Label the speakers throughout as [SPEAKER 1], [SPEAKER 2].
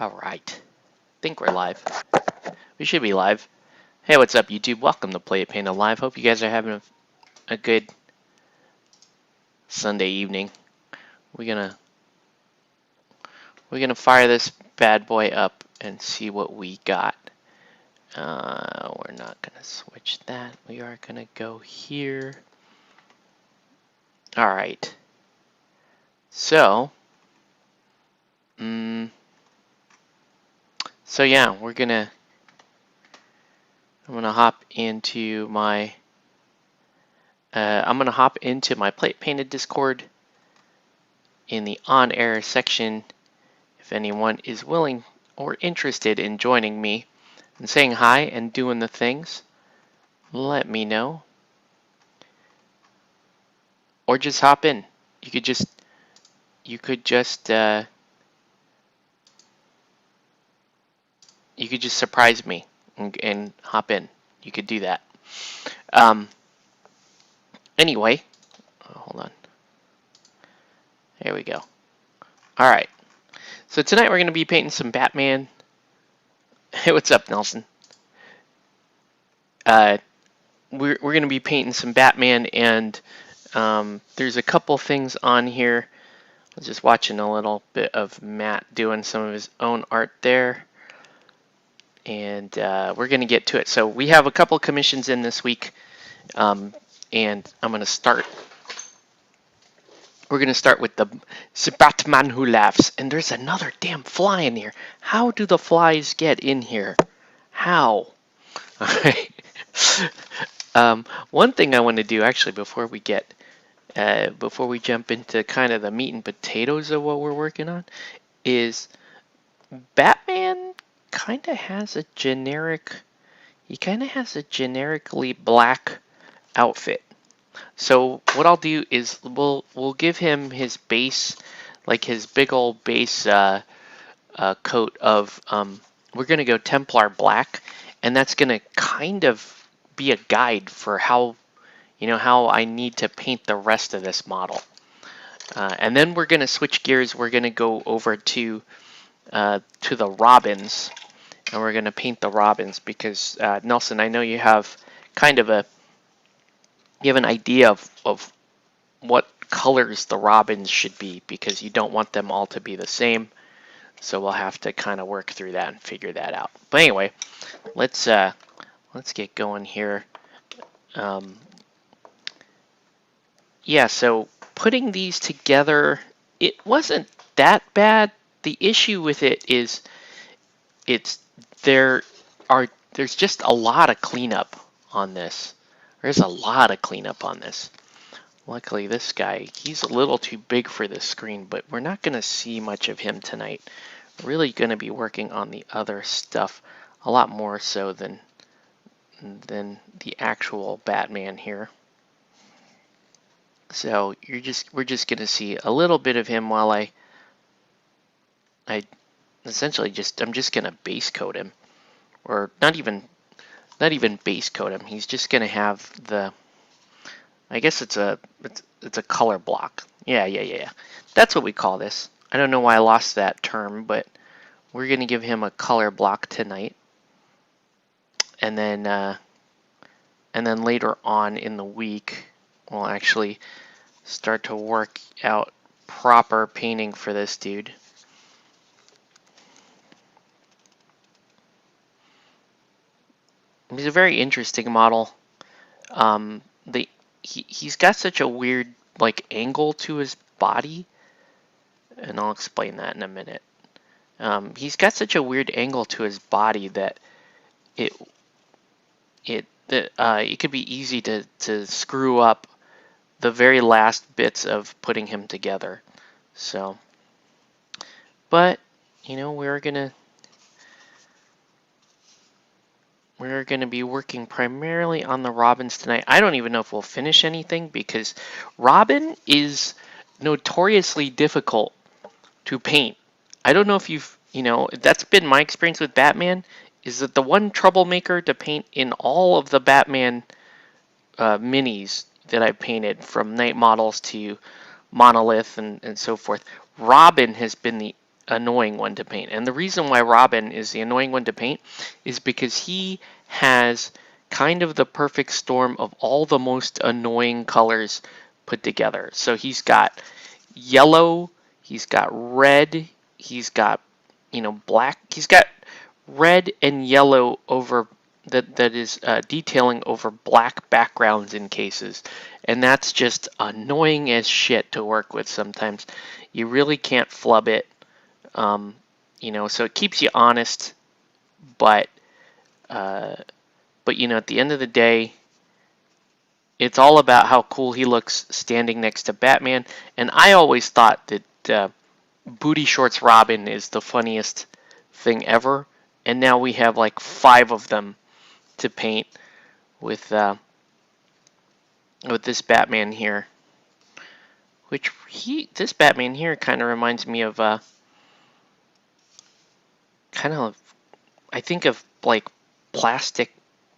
[SPEAKER 1] Alright, think we're live. We should be live. Hey, what's up YouTube? Welcome to Play It Painted Live. Hope you guys are having a good Sunday evening. We're gonna fire this bad boy up and see what we got. We're not gonna switch that. We are gonna go here. Alright. So yeah, I'm gonna hop into my Play It Painted Discord in the on-air section. If anyone is willing or interested in joining me and saying hi and doing the things, let me know. Or just hop in. You could just surprise me and hop in. You could do that. Anyway, hold on. There we go. All right. So tonight we're going to be painting some Batman. Hey, what's up, Nelson? We're going to be painting some Batman, and there's a couple things on here. I was just watching a little bit of Matt doing some of his own art there, and we're going to get to it. So we have a couple commissions in this week, and I'm going to start. We're going to start with the Batman Who Laughs, and there's another damn fly in here. How do the flies get in here? How? All right. One thing I want to do actually before we jump into kind of the meat and potatoes of what we're working on is Batman kind of has a generically black outfit. So what I'll do is we'll give him his base, like his big old base coat of we're gonna go Templar black, and that's gonna kind of be a guide for how I need to paint the rest of this model. And then we're gonna switch gears. We're gonna go over to the Robins, and we're gonna paint the Robins because Nelson, I know you have kind of an idea of what colors the Robins should be because you don't want them all to be the same. So we'll have to kind of work through that and figure that out. But anyway, let's get going here. Yeah, so putting these together, it wasn't that bad. The issue with it is there's just a lot of cleanup on this. There's a lot of cleanup on this. Luckily, this guy, he's a little too big for this screen, but we're not going to see much of him tonight. We're really going to be working on the other stuff a lot more so than the actual Batman here. So we're just going to see a little bit of him while I essentially I'm just going to base coat him, or not even base coat him. He's just going to have I guess it's a color block. Yeah. That's what we call this. I don't know why I lost that term, but we're going to give him a color block tonight. And then later on in the week, we'll actually start to work out proper painting for this dude. He's a very interesting model. He's got such a weird angle to his body, and I'll explain that in a minute. He's got such a weird angle to his body that it could be easy to screw up the very last bits of putting him together. So, but we're gonna be working primarily on the Robins tonight. I don't even know if we'll finish anything because Robin is notoriously difficult to paint. I don't know if that's been my experience with Batman, is that the one troublemaker to paint in all of the Batman minis that I've painted, from Night Models to Monolith and so forth, Robin has been the annoying one to paint. And the reason why Robin is the annoying one to paint is because he has kind of the perfect storm of all the most annoying colors put together. So he's got yellow, he's got red, he's got, black. He's got red and yellow over that is detailing over black backgrounds in cases. And that's just annoying as shit to work with sometimes. You really can't flub it. So it keeps you honest, but at the end of the day, it's all about how cool he looks standing next to Batman. And I always thought that Booty Shorts Robin is the funniest thing ever. And now we have like 5 of them to paint with this Batman here. This Batman here kind of reminds me of I think of like plastic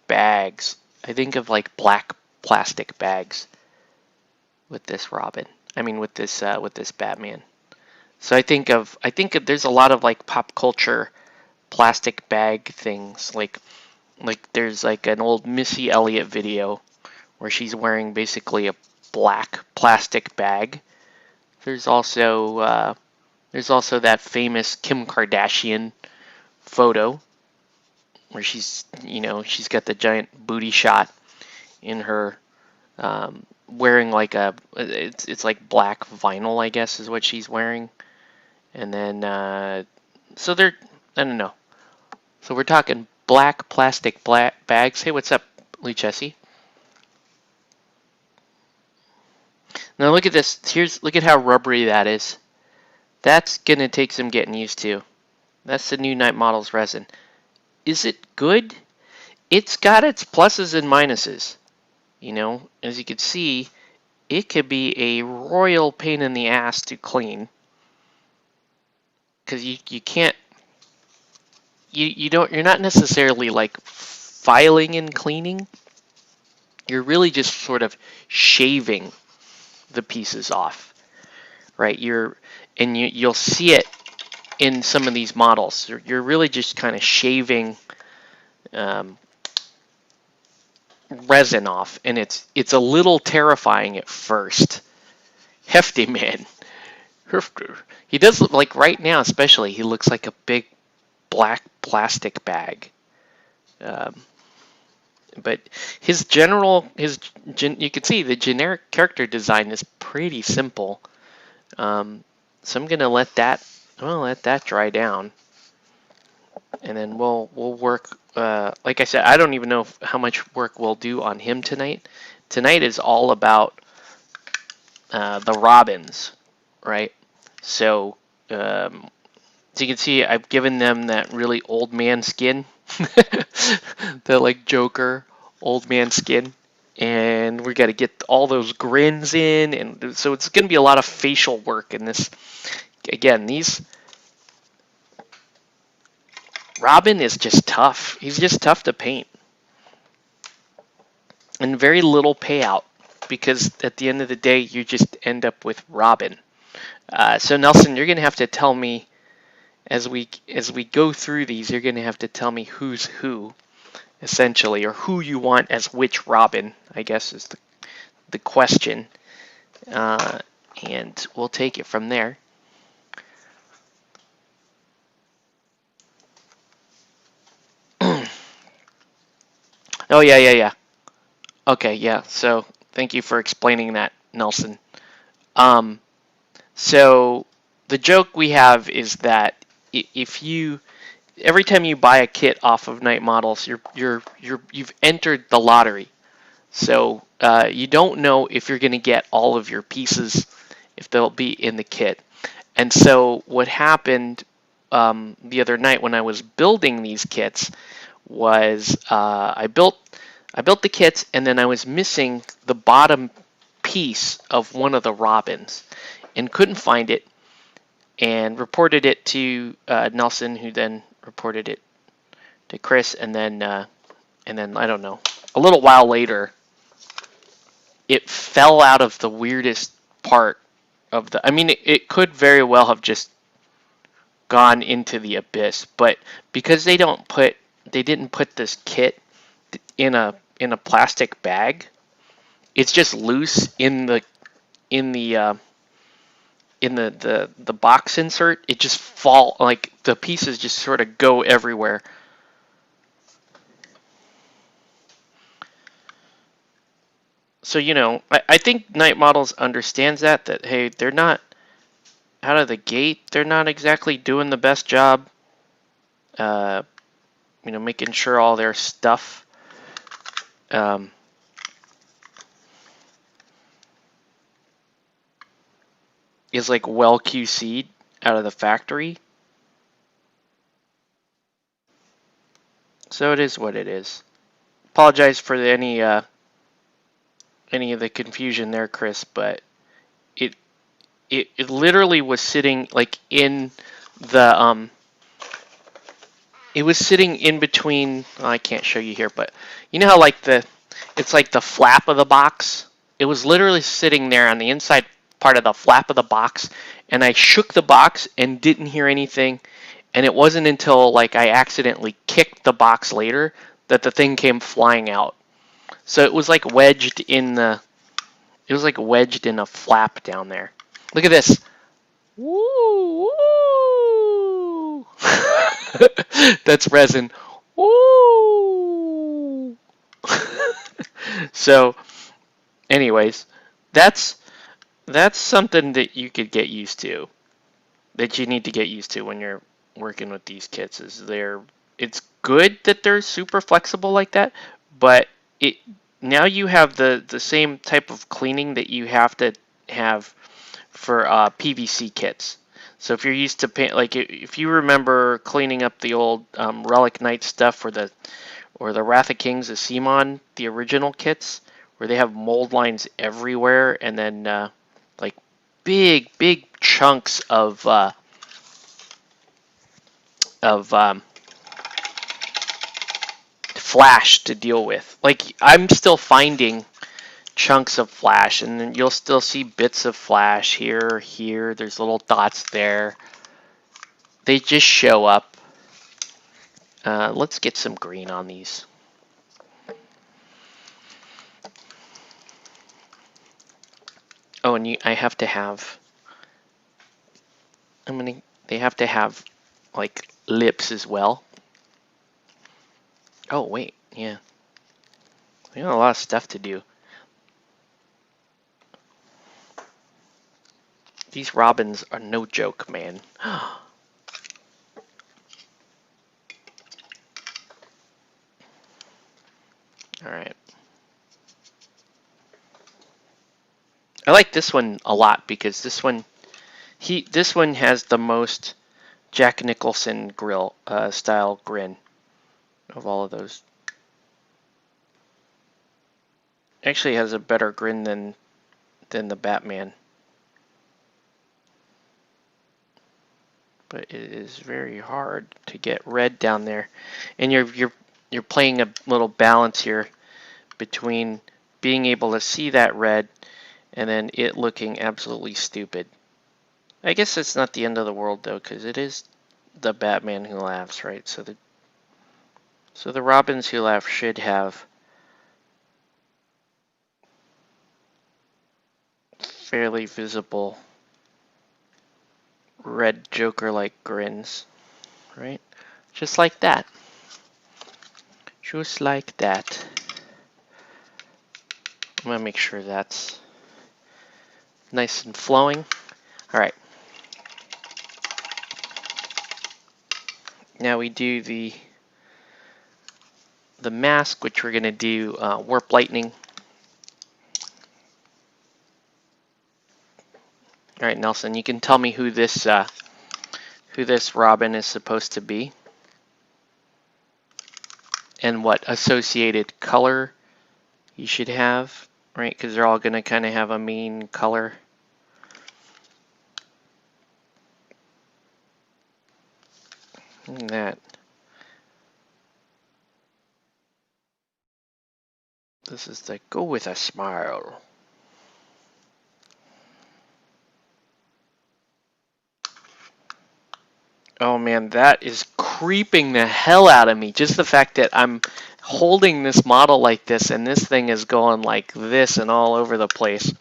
[SPEAKER 1] bags. I think of like black plastic bags with this Robin. I mean with this Batman. So I think of there's a lot of like pop culture plastic bag things like there's like an old Missy Elliott video where she's wearing basically a black plastic bag. There's also that famous Kim Kardashian photo where she's got the giant booty shot in her wearing like it's like black vinyl, I guess is what she's wearing. And then so they're, I don't know. So we're talking black plastic bags. Hey, what's up, Lee Chessie? Now look at this. Look at how rubbery that is. That's gonna take some getting used to. That's the new Night Models resin. Is it good? It's got its pluses and minuses. As you can see, it could be a royal pain in the ass to clean. Because you can't, you're not necessarily like filing and cleaning. You're really just sort of shaving the pieces off, right? You'll see it in some of these models. You're really just kind of shaving resin off, and it's a little terrifying at first. Hefty man. He does look like right now, especially, he looks like a big black plastic bag. But you can see the generic character design is pretty simple. So I'm gonna let that dry down, and then we'll work. Like I said, I don't even know how much work we'll do on him tonight. Tonight is all about the Robins, right? So as you can see, I've given them that really old man skin, the like Joker old man skin, and we got to get all those grins in, and so it's going to be a lot of facial work in this. Again, Robin is just tough. He's just tough to paint, and very little payout, because at the end of the day, you just end up with Robin. So Nelson, you're going to have to tell me as we go through these. You're going to have to tell me who's who, essentially, or who you want as which Robin, I guess is the question. And we'll take it from there. Oh yeah. Okay, yeah. So thank you for explaining that, Nelson. So the joke we have is that every time you buy a kit off of Night Models, you've entered the lottery. So you don't know if you're going to get all of your pieces, if they'll be in the kit. And so what happened the other night when I was building these kits was I built the kits, and then I was missing the bottom piece of one of the Robins and couldn't find it, and reported it to Nelson, who then reported it to Chris, and then I don't know, a little while later, it fell out of the weirdest part of the. I mean, it could very well have just gone into the abyss. But because they didn't put this kit in a plastic bag, it's just loose in the the box insert. It just fall, like the pieces just sort of go everywhere. So I think Night Models understands that hey, they're not out of the gate, they're not exactly doing the best job uh, making sure all their stuff um, is like well QC'd out of the factory. So it is what it is. Apologize for any of the confusion there, Chris, but it literally was sitting like in the it was sitting in between. Oh, I can't show you here, but you know how like it's like the flap of the box. It was literally sitting there on the inside part of the flap of the box, and I shook the box and didn't hear anything. And it wasn't until like I accidentally kicked the box later that the thing came flying out. So it was like wedged in the. It was like wedged in a flap down there. Look at this. Woo! Woo! That's resin. Woo! So, anyways, that's something that you could get used to. That you need to get used to when you're working with these kits. It's good that they're super flexible like that, but it now you have the same type of cleaning that you have to have for PVC kits. So if you're used to paint, like if you remember cleaning up the old Relic Knight stuff or the Wrath of Kings of Simon, the original kits, where they have mold lines everywhere, and then like big chunks of flash to deal with. Like I'm still finding chunks of flash, and then you'll still see bits of flash here. There's little dots there. They just show up. Let's get some green on these. Oh, and I have to have. They have to have like lips as well. Oh wait, yeah. We got a lot of stuff to do. These robins are no joke, man. Alright. I like this one a lot because this one has the most Jack Nicholson grill style grin of all of those. Actually has a better grin than the Batman. But it is very hard to get red down there. And you're playing a little balance here between being able to see that red and then it looking absolutely stupid. I guess it's not the end of the world though, because it is the Batman Who Laughs, right? So the Robins Who Laugh should have fairly visible red Joker-like grins, right? Just like that. Just like that. I'm gonna make sure that's nice and flowing. All right. Now we do the mask, which we're gonna do Warp Lightning. All right, Nelson, you can tell me who this Robin is supposed to be and what associated color you should have, right? Because they're all gonna kind of have a main color. That this is the go with a smile. Oh man, that is creeping the hell out of me. Just the fact that I'm holding this model like this and this thing is going like this and all over the place.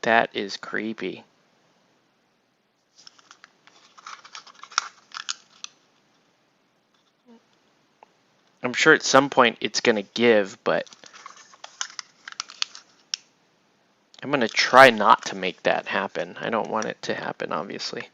[SPEAKER 1] That is creepy. I'm sure at some point it's going to give, but I'm going to try not to make that happen. I don't want it to happen, obviously.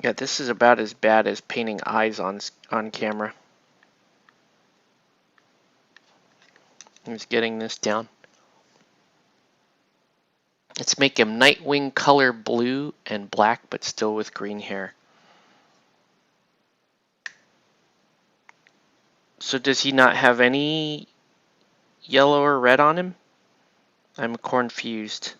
[SPEAKER 1] Yeah, this is about as bad as painting eyes on camera. I'm just getting this down. Let's make him Nightwing color blue and black, but still with green hair. So does he not have any yellow or red on him? I'm confused.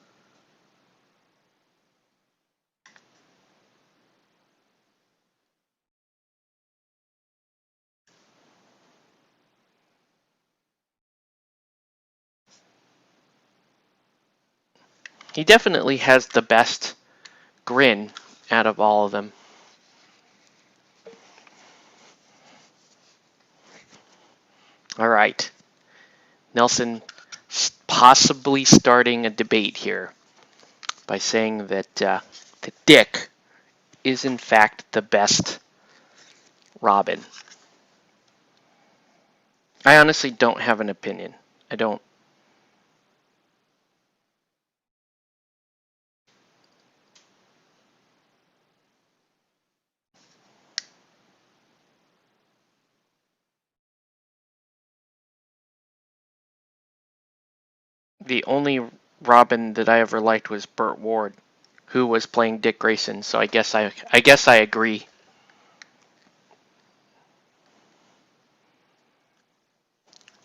[SPEAKER 1] He definitely has the best grin out of all of them. All right. Nelson possibly starting a debate here by saying that Dick is in fact the best Robin. I honestly don't have an opinion. I don't. The only Robin that I ever liked was Burt Ward, who was playing Dick Grayson. So I guess I agree.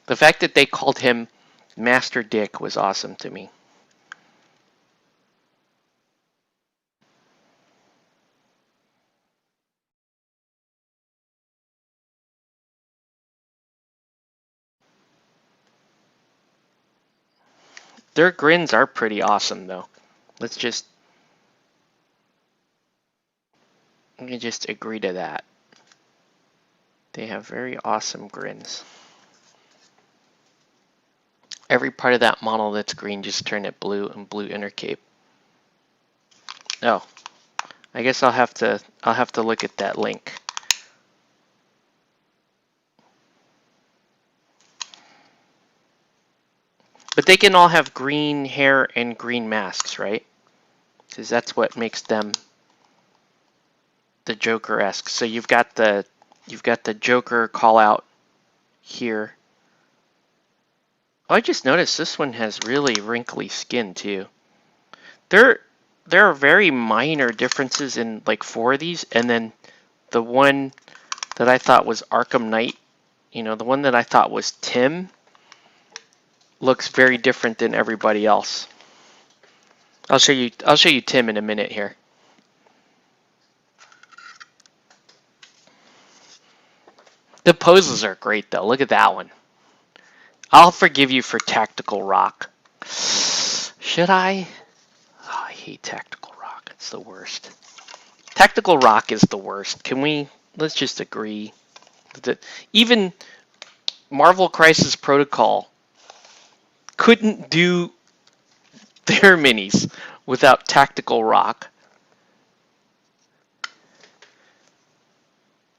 [SPEAKER 1] The fact that they called him Master Dick was awesome to me. Their grins are pretty awesome, though. Let me just agree to that. They have very awesome grins. Every part of that model that's green, just turn it blue and blue inner cape. Oh, I guess I'll have to look at that link. But they can all have green hair and green masks, right? Because that's what makes them the Joker-esque. So you've got the Joker call out here. Oh, I just noticed this one has really wrinkly skin too. There are very minor differences in like 4 of these, and then the one that I thought was Arkham Knight, the one that I thought was Tim, looks very different than everybody else. I'll show you Tim in a minute here. The poses are great though. Look at that one. I'll forgive you for Tactical Rock. Should I? Oh, I hate Tactical Rock. It's the worst. Tactical Rock is the worst. Let's just agree that even Marvel Crisis Protocol couldn't do their minis without Tactical Rock.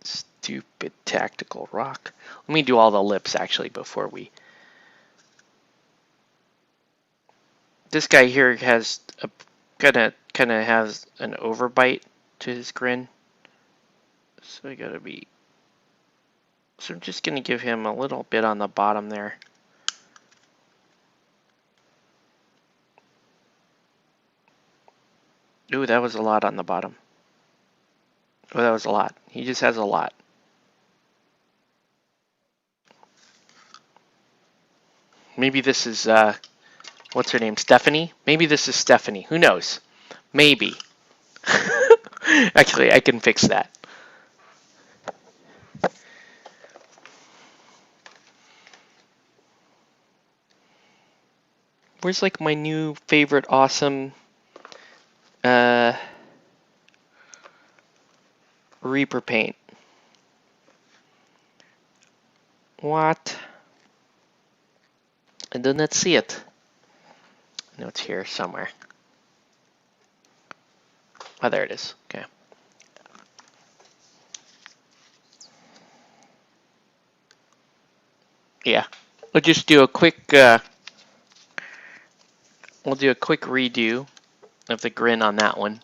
[SPEAKER 1] Stupid Tactical Rock. Let me do all the lips actually before we. This guy here has a kind of has an overbite to his grin. So I gotta be. So I'm just gonna give him a little bit on the bottom there. Ooh, that was a lot on the bottom. Oh, that was a lot. He just has a lot. Maybe this is, what's her name? Stephanie? Maybe this is Stephanie. Who knows? Maybe. Actually, I can fix that. Where's like my new favorite awesome Reaper paint? What? I do not see it. No, it's here somewhere. Oh, there it is. Okay. Yeah. We'll just do a quick redo of the grin on that one.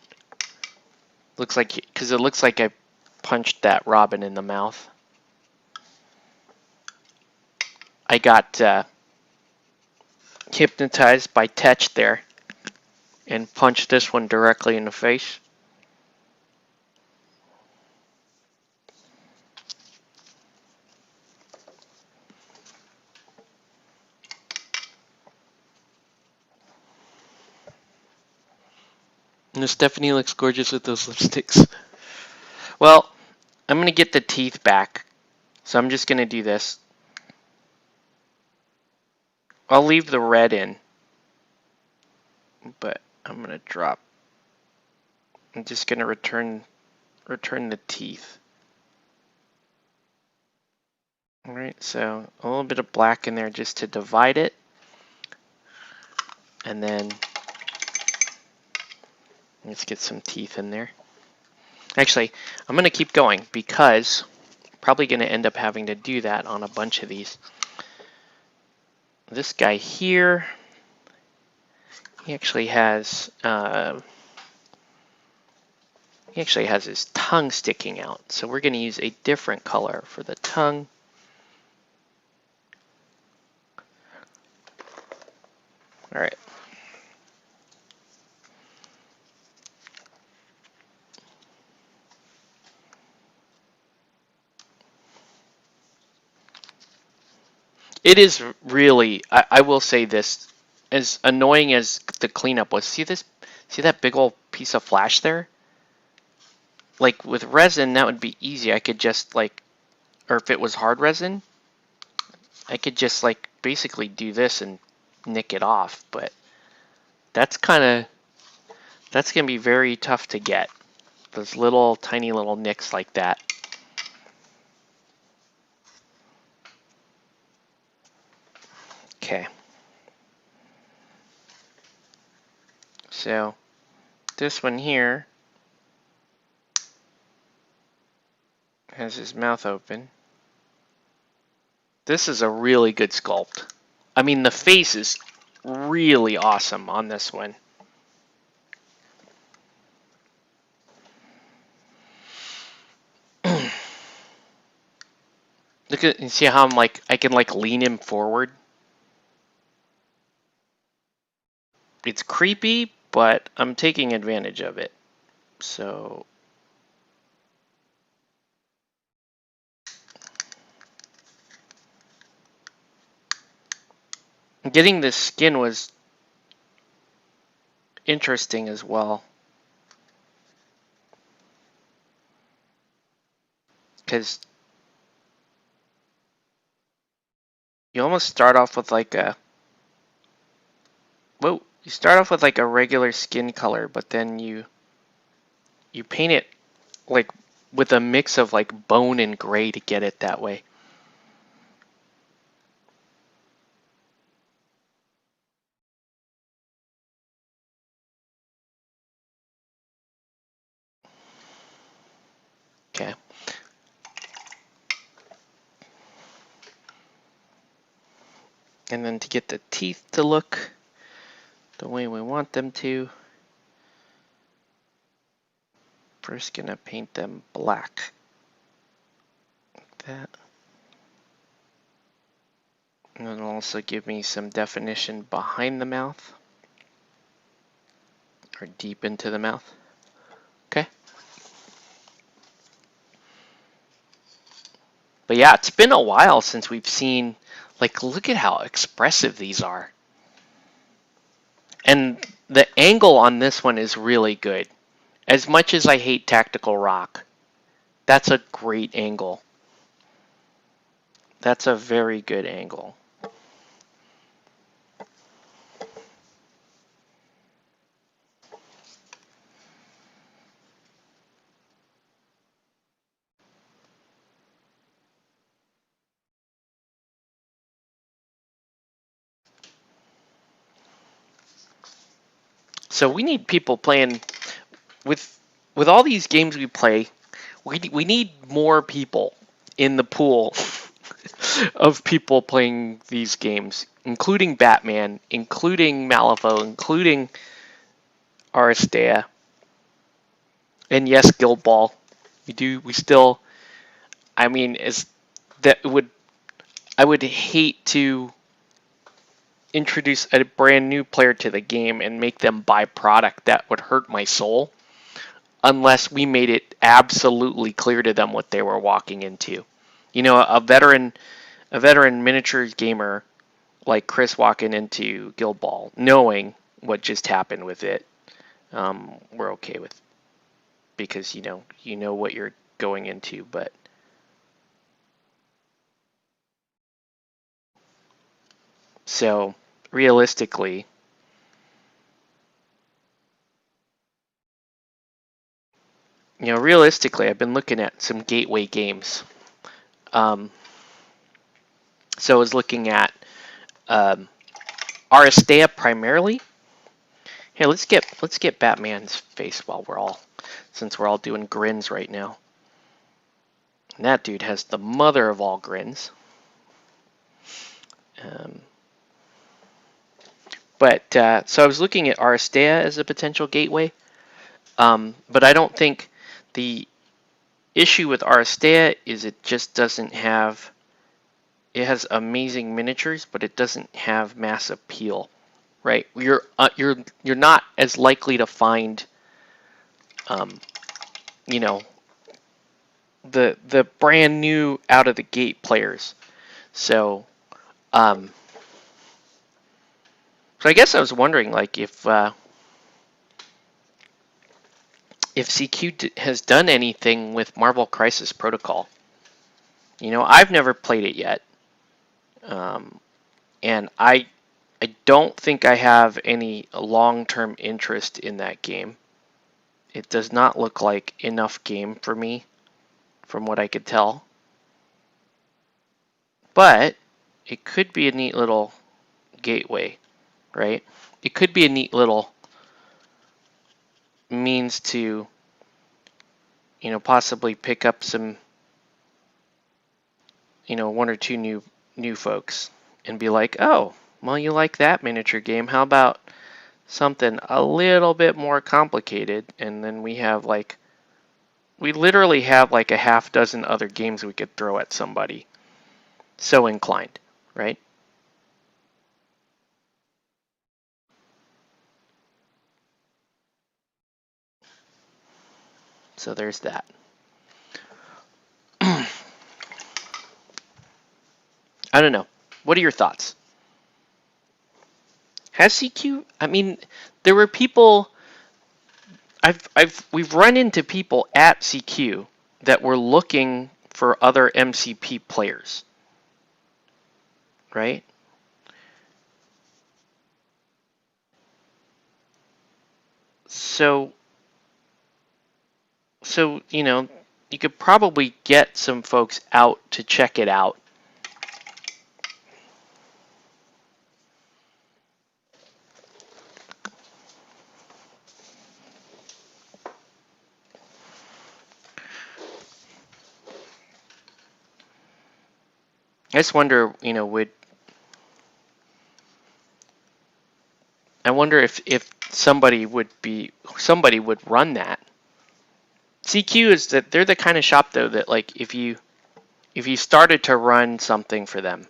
[SPEAKER 1] Looks like, because it looks like I punched that robin in the mouth. I got hypnotized by Tetch there and punched this one directly in the face. And Stephanie looks gorgeous with those lipsticks. Well, I'm going to get the teeth back. So I'm just going to do this. I'll leave the red in. But I'm going to drop. I'm just going to return the teeth. Alright, so a little bit of black in there just to divide it. And then let's get some teeth in there. Actually, I'm going to keep going because I'm probably going to end up having to do that on a bunch of these. This guy here, he actually has his tongue sticking out. So we're going to use a different color for the tongue. All right. It is really, I will say this, as annoying as the cleanup was, see that big old piece of flash there? Like with resin, that would be easy. I could just like, or if it was hard resin, I could just like basically do this and nick it off, but that's going to be very tough to get. Those little tiny little nicks like that. Okay. So this one here has his mouth open. This is a really good sculpt. I mean, the face is really awesome on this one. Look at, you see how I'm like, I can like lean him forward. It's creepy, but I'm taking advantage of it. So getting this skin was interesting as well. Because you almost start off with like a, whoa, you start off with like a regular skin color, but then you paint it like with a mix of like bone and gray to get it that way. Okay. And then to get the teeth to look the way we want them to, first gonna paint them black. Like that. And it'll also give me some definition behind the mouth. Or deep into the mouth. Okay. But yeah, it's been a while since we've seen, like, look at how expressive these are. And the angle on this one is really good. As much as I hate Tactical Rock, that's a great angle. That's a very good angle. So we need people playing with all these games we play. We need more people in the pool of people playing these games, including Batman, including Malifaux, including Aristea, and yes, Guild Ball. We still. I mean, is that would I would hate to introduce a brand new player to the game and make them buy product that would hurt my soul unless we made it absolutely clear to them what they were walking into. You know, a veteran miniatures gamer like Chris walking into Guild Ball, knowing what just happened with it, we're okay with, because you know what you're going into. But so realistically, I've been looking at some gateway games. Um, so I was looking at um, Aristea primarily. Here, let's get Batman's face while since we're all doing grins right now. And that dude has the mother of all grins. Um, so I was looking at Aristea as a potential gateway, but I don't think the issue with Aristea is it just doesn't have. It has amazing miniatures, but it doesn't have mass appeal, right? You're not as likely to find, um, you know, the brand new out of the gate players. So, um, so I guess I was wondering, like, if CQ has done anything with Marvel Crisis Protocol. I've never played it yet, um, and I don't think I have any long-term interest in that game. It does not look like enough game for me, from what I could tell. But it could be a neat little gateway, right? It could be a neat little means to, possibly pick up some, one or two new folks and be like, oh, well, you like that miniature game. How about something a little bit more complicated? And then we literally have like a half dozen other games we could throw at somebody so inclined, right? So there's that. I don't know. What are your thoughts? Has CQ? I mean, there were people. We've run into people at CQ that were looking for other MCP players, right? So, you could probably get some folks out to check it out. I just wonder, I wonder if somebody would run that. CQ is that they're the kind of shop though that, like, if you started to run something for them,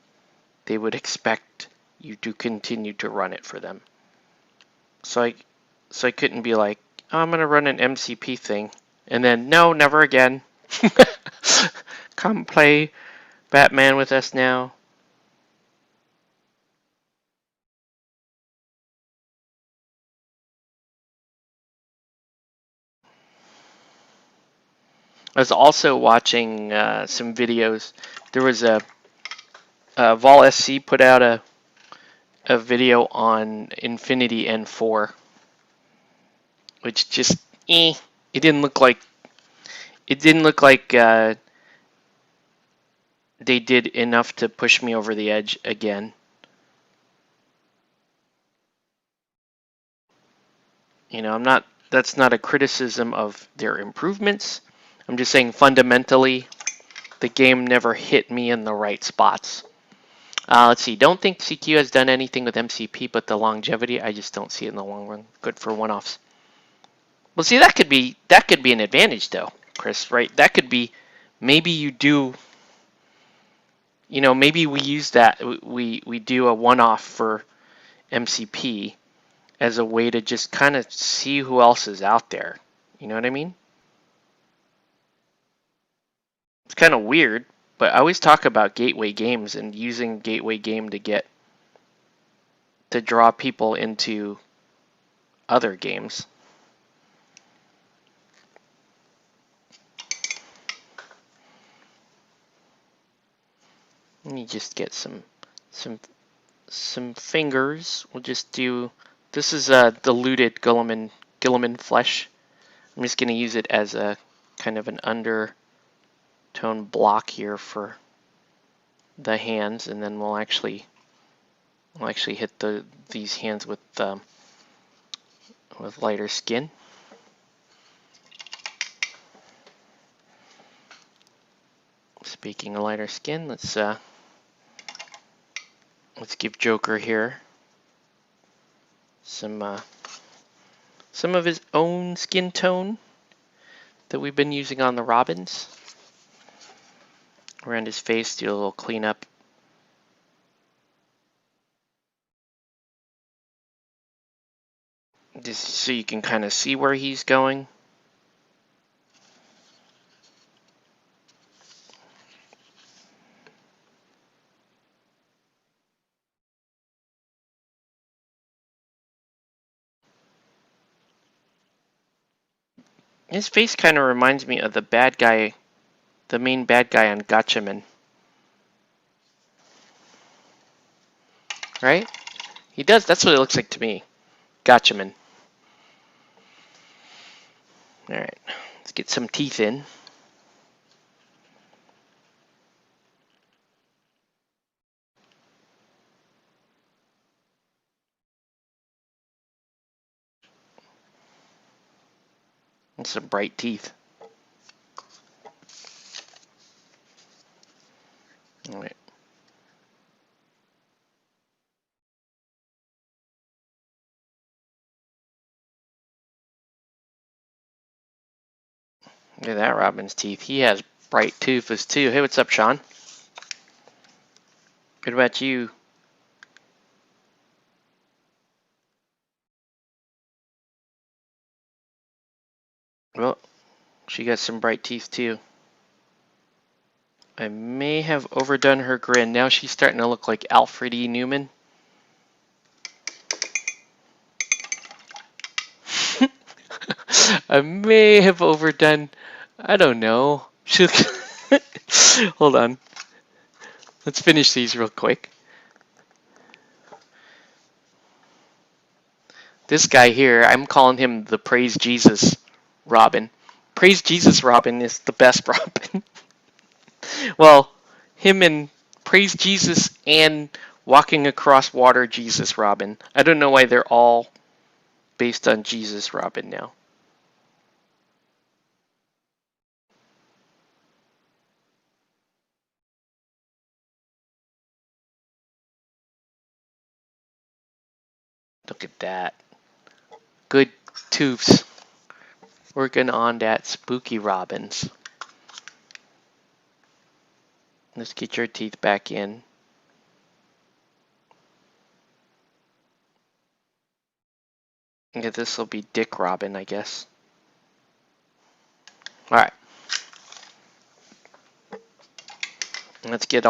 [SPEAKER 1] they would expect you to continue to run it for them. So I couldn't be like, oh, I'm gonna run an MCP thing, and then no, never again. Come play Batman with us now. I was also watching some videos. There was Vol SC put out a video on Infinity N4, which just it didn't look like they did enough to push me over the edge again. You know, that's not a criticism of their improvements. I'm just saying fundamentally, the game never hit me in the right spots. Let's see. Don't think CQ has done anything with MCP, but the longevity, I just don't see it in the long run. Good for one-offs. Well, see, that could be an advantage, though, Chris. Right? That could be maybe you do. You know, maybe we use that. We do a one-off for MCP as a way to just kind of see who else is out there. You know what I mean? It's kind of weird, but I always talk about gateway games and using gateway game to draw people into other games. Let me just get some fingers. We'll just do. This is a diluted Guilliman flesh. I'm just going to use it as a kind of an undertone block here for the hands, and then we'll actually hit these hands with lighter skin. Speaking of lighter skin, let's give Joker here some of his own skin tone that we've been using on the Robins. Around his face, do a little cleanup. Just so you can kind of see where he's going. His face kind of reminds me of the bad guy, the main bad guy on Gatchaman. Right? He does. That's what it looks like to me. Gatchaman. Alright. Let's get some teeth in. And some bright teeth. Alright. Look at that Robin's teeth. He has bright toothless too. Hey, what's up, Sean? What about you? Well, she got some bright teeth too. I may have overdone her grin. Now she's starting to look like Alfred E. Newman. I may have overdone. I don't know. Hold on. Let's finish these real quick. This guy here, I'm calling him the Praise Jesus Robin. Praise Jesus Robin is the best Robin. Well, him and Praise Jesus and Walking Across Water Jesus Robin. I don't know why they're all based on Jesus Robin now. Look at that. Good toofs. Working on that spooky Robins. Let's get your teeth back in. Yeah, this will be Dick Robin, I guess. Alright. Let's get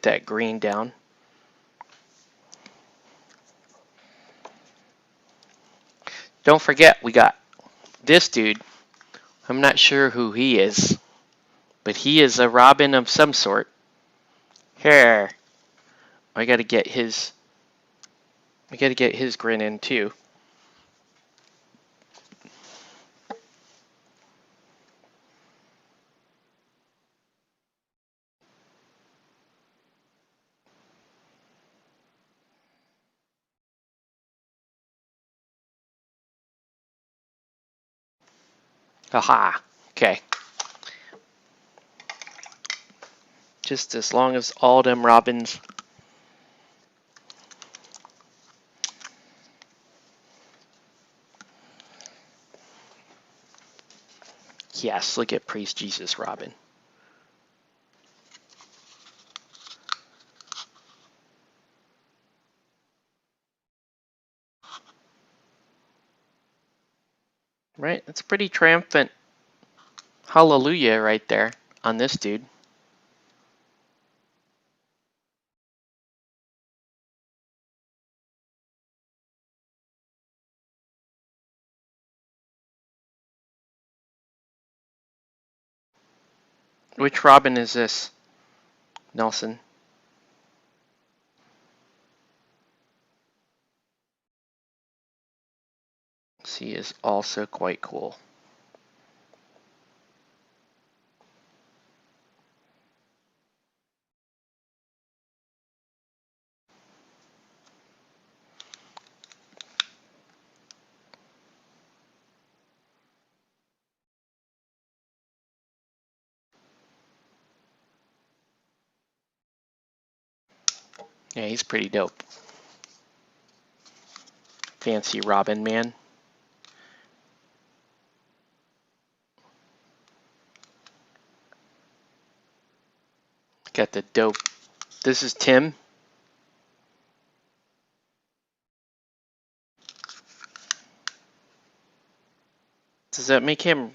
[SPEAKER 1] that green down. Don't forget, we got this dude. I'm not sure who he is. but he is a Robin of some sort. Here, I gotta get his grin in too. Aha. Okay. Just as long as all them robins. Yes, look at Praise Jesus Robin. Right? It's pretty triumphant hallelujah right there on this dude. Which Robin is this, Nelson? He is also quite cool. Yeah, he's pretty dope. Fancy Robin man. Got the dope. This is Tim. Does that make him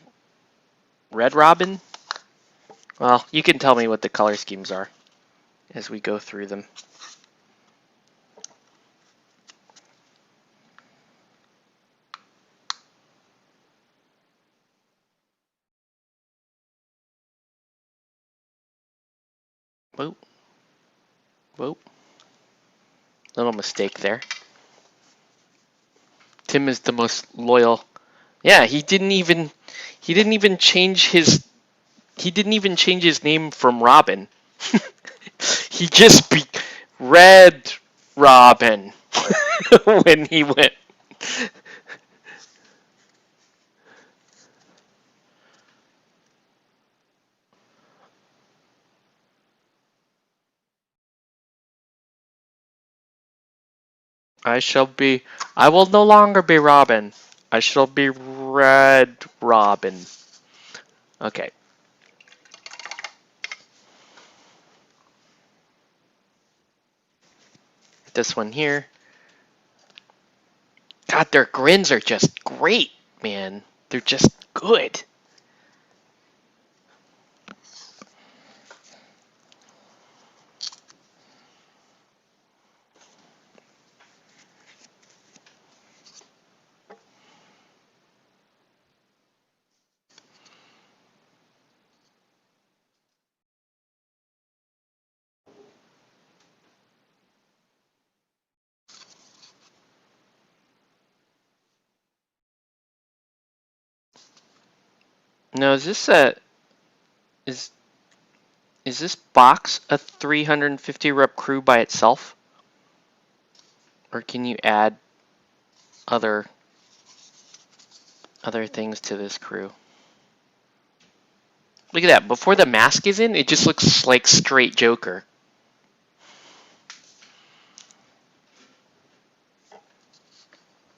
[SPEAKER 1] Red Robin? Well, you can tell me what the color schemes are as we go through them. Whoa. Whoa. Little mistake there. Tim is the most loyal. Yeah, he didn't even change his name from Robin. He just be Red Robin when he went. I will no longer be Robin. I shall be Red Robin. Okay. This one here. God, their grins are just great, man. They're just good. No, is is this box a 350 rep crew by itself? Or can you add other things to this crew? Look at that. Before the mask is in, it just looks like straight Joker.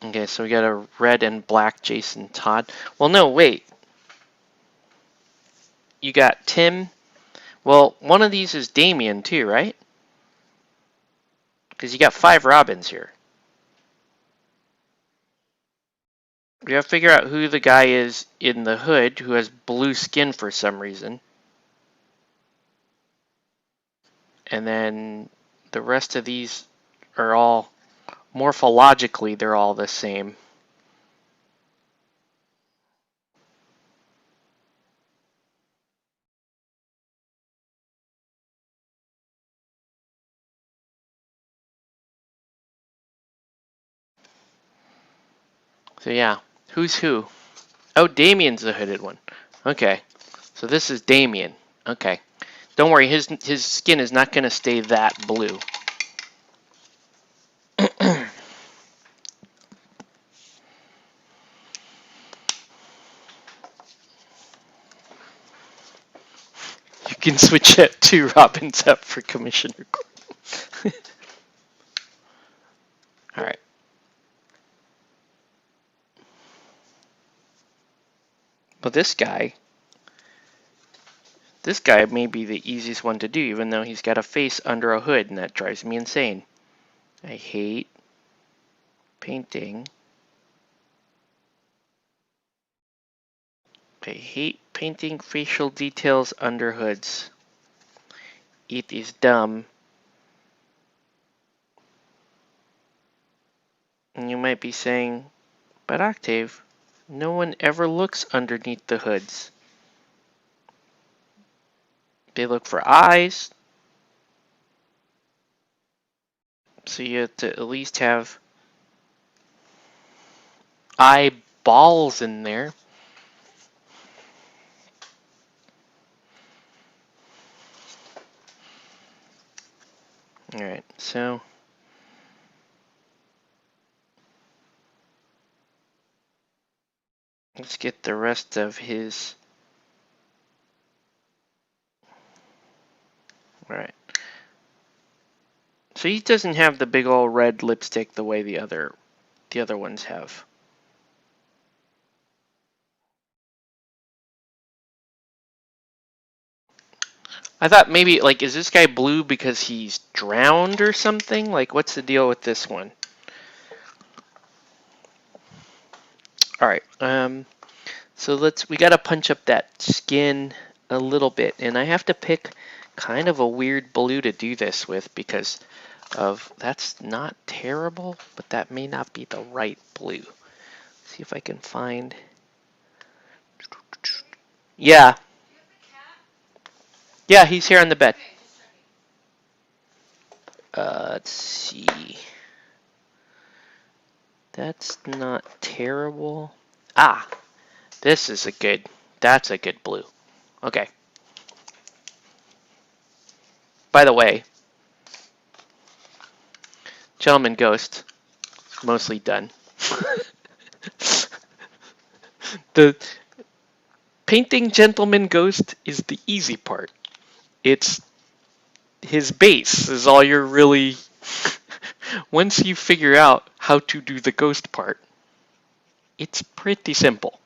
[SPEAKER 1] Okay, so we got a red and black Jason Todd. Well, no, wait. You got Tim. Well, one of these is Damien too, right? Because you got 5 Robins here. We gotta figure out who the guy is in the hood who has blue skin for some reason. And then the rest of these are all, morphologically, they're all the same. So yeah, who's who? Oh, Damien's the hooded one. Okay, so this is Damien. Okay, don't worry, his skin is not gonna stay that blue. You can switch it to Robin's up for Commissioner Gordon. All right. But this guy may be the easiest one to do, even though he's got a face under a hood, and that drives me insane. I hate painting. I hate painting facial details under hoods. It is dumb. And you might be saying, but Octave, no one ever looks underneath the hoods. They look for eyes. So you have to at least have eyeballs in there. Alright, so let's get the rest of his. Alright. So he doesn't have the big old red lipstick the way the other ones have. I thought maybe, like, is this guy blue because he's drowned or something? Like, what's the deal with this one? Alright, so we gotta punch up that skin a little bit, and I have to pick kind of a weird blue to do this with because that's not terrible, but that may not be the right blue. See if I can find. Yeah. Yeah, he's here on the bed. Let's see. That's not terrible. Ah, that's a good blue. Okay. By the way, Gentleman Ghost, mostly done. The painting Gentleman Ghost is the easy part. It's his base is all you're really. Once you figure out how to do the ghost part, it's pretty simple.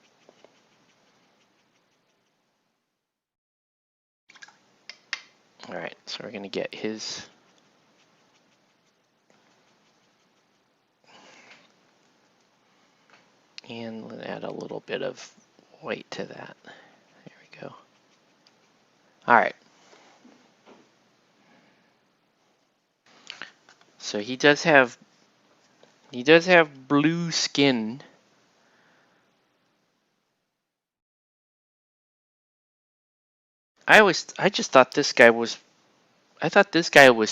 [SPEAKER 1] Alright, so we're going to get his. And add a little bit of white to that. There we go. Alright. So he does have blue skin. I just thought this guy was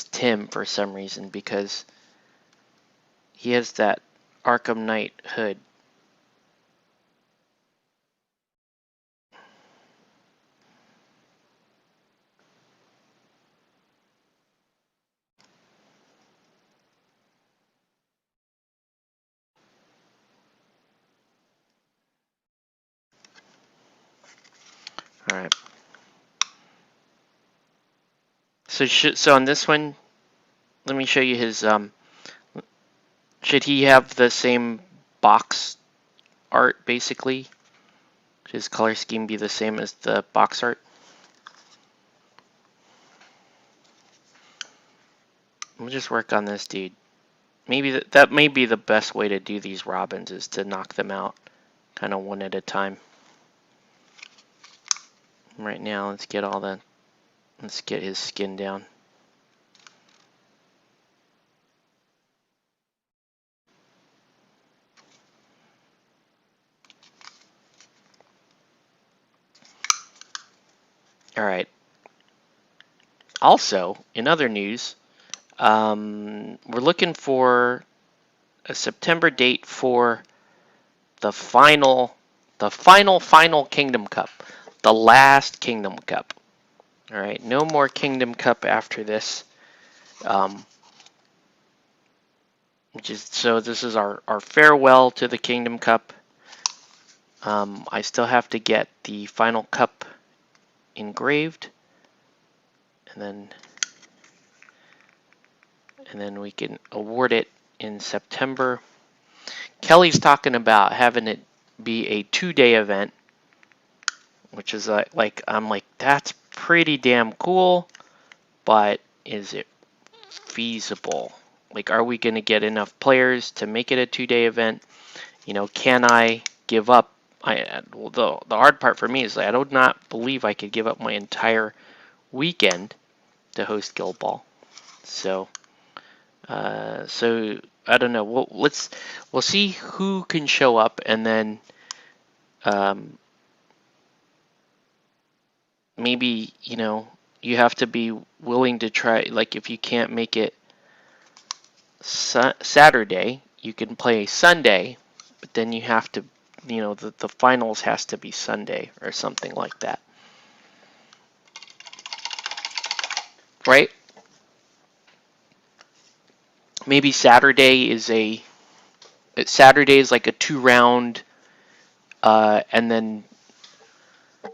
[SPEAKER 1] Tim for some reason because he has that Arkham Knight hood. Alright. So on this one, let me show you his should he have the same box art basically? Should his color scheme be the same as the box art? We'll just work on this dude. Maybe that may be the best way to do these Robins is to knock them out kind of one at a time. Right now, let's get his skin down. All right. Also, in other news, we're looking for a September date for the final Kingdom Cup, the last Kingdom Cup. All right, no more Kingdom Cup after this. So this is our farewell to the Kingdom Cup. I still have to get the final cup engraved, and then we can award it in September. Kelly's talking about having it be a 2-day event, which is like I'm like, that's pretty damn cool, but is it feasible? Like, are we going to get enough players to make it a 2-day event? You know, can I give up? The hard part for me is I do not believe I could give up my entire weekend to host Guild Ball. So I don't know. We'll see who can show up, and then maybe, you know, you have to be willing to try. Like, if you can't make it Saturday, you can play Sunday, but then you have to, you know, the finals has to be Sunday or something like that, right? Maybe Saturday is like a 2-round, and then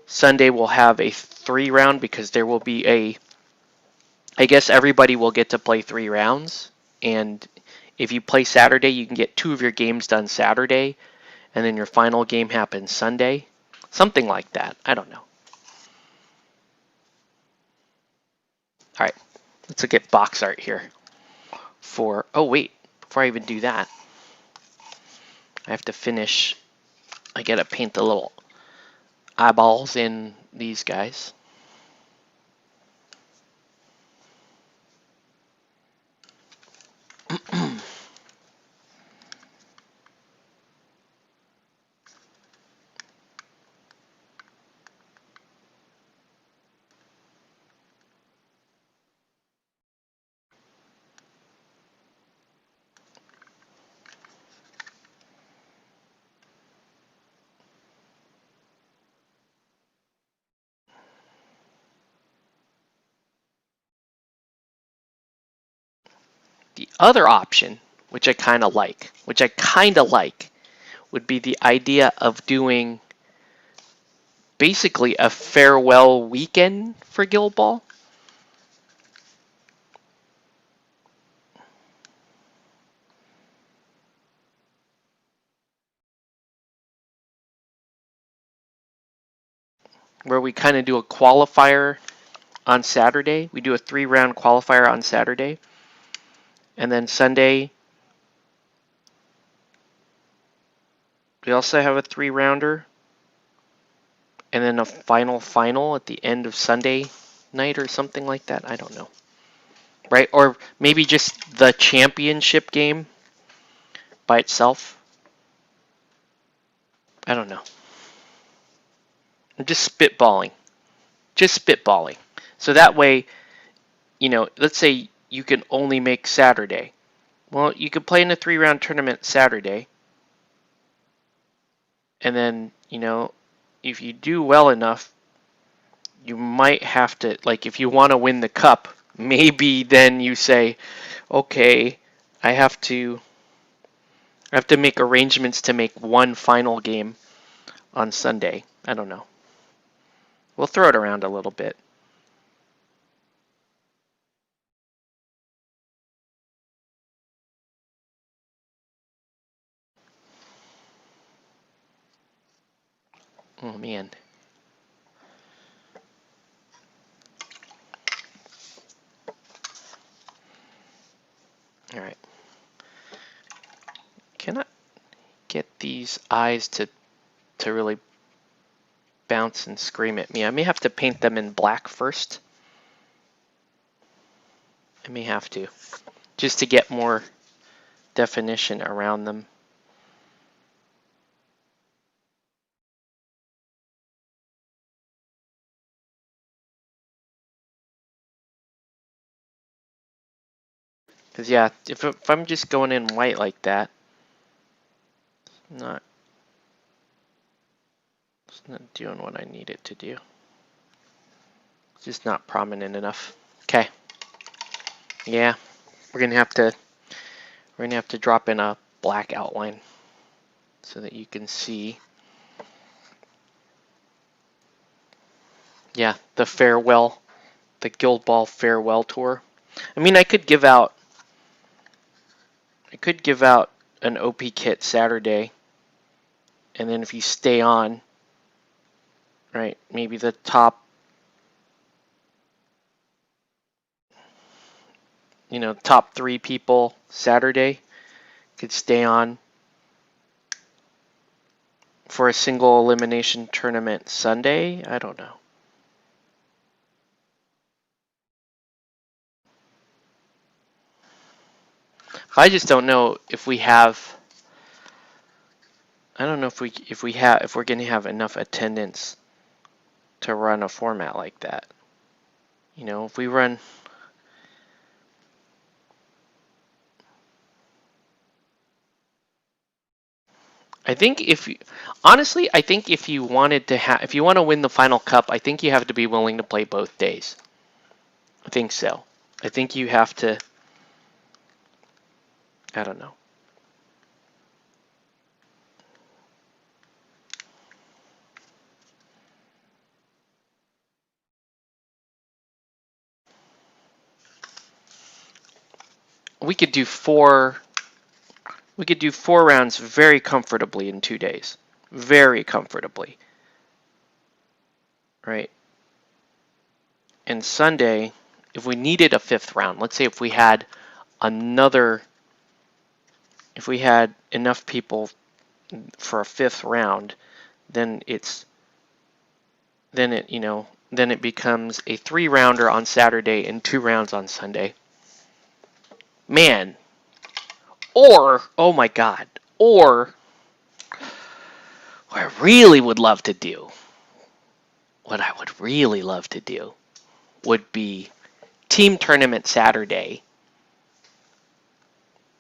[SPEAKER 1] Sunday will have a 3-round, because there will be I guess everybody will get to play 3 rounds, and if you play Saturday, you can get 2 of your games done Saturday, and then your final game happens Sunday. Something like that. I don't know. All right, let's look at box art here. Oh wait, before I even do that, I have to finish. I gotta paint the little eyeballs in these guys. The other option, which I kind of like, would be the idea of doing basically a farewell weekend for Guild Ball. Where we kind of do a qualifier on Saturday. We do a 3-round qualifier on Saturday. And then Sunday, we also have a 3-rounder. And then a final at the end of Sunday night or something like that. I don't know. Right? Or maybe just the championship game by itself. I don't know. I'm just spitballing. So that way, you know, let's say you can only make Saturday. Well, you could play in a 3-round tournament Saturday. And then, you know, if you do well enough, you might have to, like, if you want to win the cup, maybe then you say, okay, I have to make arrangements to make one final game on Sunday. I don't know. We'll throw it around a little bit. Oh, man. All right. Can I get these eyes to really bounce and scream at me? I may have to paint them in black first. I may have to, just to get more definition around them. Because, yeah, if I'm just going in white like that, not It's not doing what I need it to do. It's just not prominent enough. Okay. Yeah, we're gonna have to drop in a black outline so that you can see. Yeah, the farewell, the Guild Ball farewell tour. I mean, I could give out an OP kit Saturday, and then if you stay on, right, maybe the top, top 3 people Saturday could stay on for a single elimination tournament Sunday. I don't know. I just don't know if we have. I don't know if we're going to have enough attendance to run a format like that. If we run. I think honestly, I think if you want to win the final cup, I think you have to be willing to play both days. I think so. I think you have to. I don't know. We could do 4 rounds very comfortably in 2 days. Very comfortably. Right? And Sunday, if we needed a 5th round, let's say if we had enough people for a 5th round, then it becomes a 3-rounder on Saturday and 2 rounds on Sunday. Man. Or, oh my God, or what I really would love to do, would be team tournament Saturday,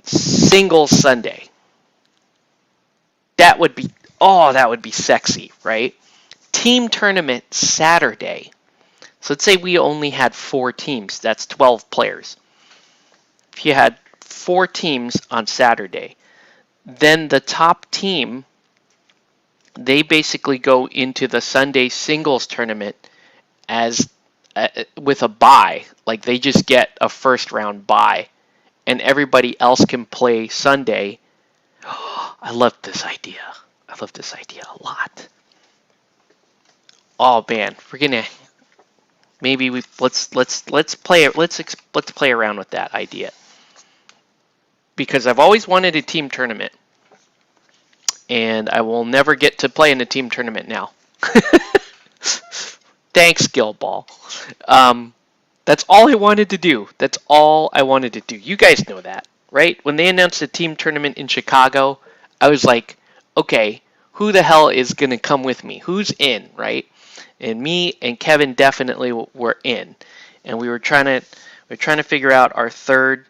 [SPEAKER 1] single Sunday. That would be sexy, right? Team tournament Saturday. So let's say we only had 4 teams. That's 12 players. If you had 4 teams on Saturday, then the top team, they basically go into the Sunday singles tournament as with a bye. Like they just get a 1st round bye, and everybody else can play Sunday. I love this idea. I love this idea a lot. Oh man, we're gonna maybe let's play around with that idea, because I've always wanted a team tournament, and I will never get to play in a team tournament now. Thanks, Guild Ball. That's all I wanted to do. That's all I wanted to do. You guys know that, right? When they announced a team tournament in Chicago, I was like, okay, who the hell is going to come with me? Who's in, right? And me and Kevin definitely were in. And we were trying to figure out our 3rd.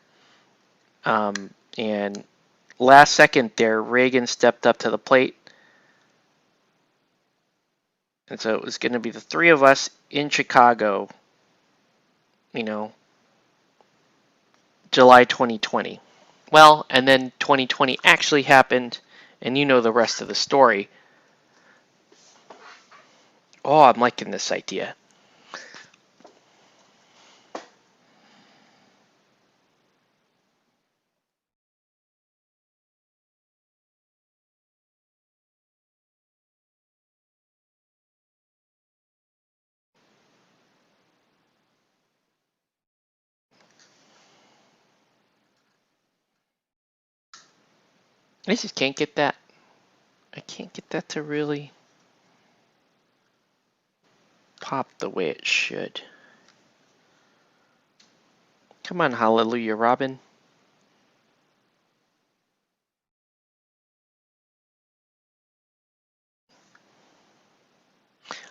[SPEAKER 1] And last second there, Reagan stepped up to the plate. And so it was going to be the 3 of us in Chicago, July 2020. Well, and then 2020 actually happened, and you know the rest of the story. Oh, I'm liking this idea. I just can't get that. I can't get that to really pop the way it should. Come on, Hallelujah, Robin.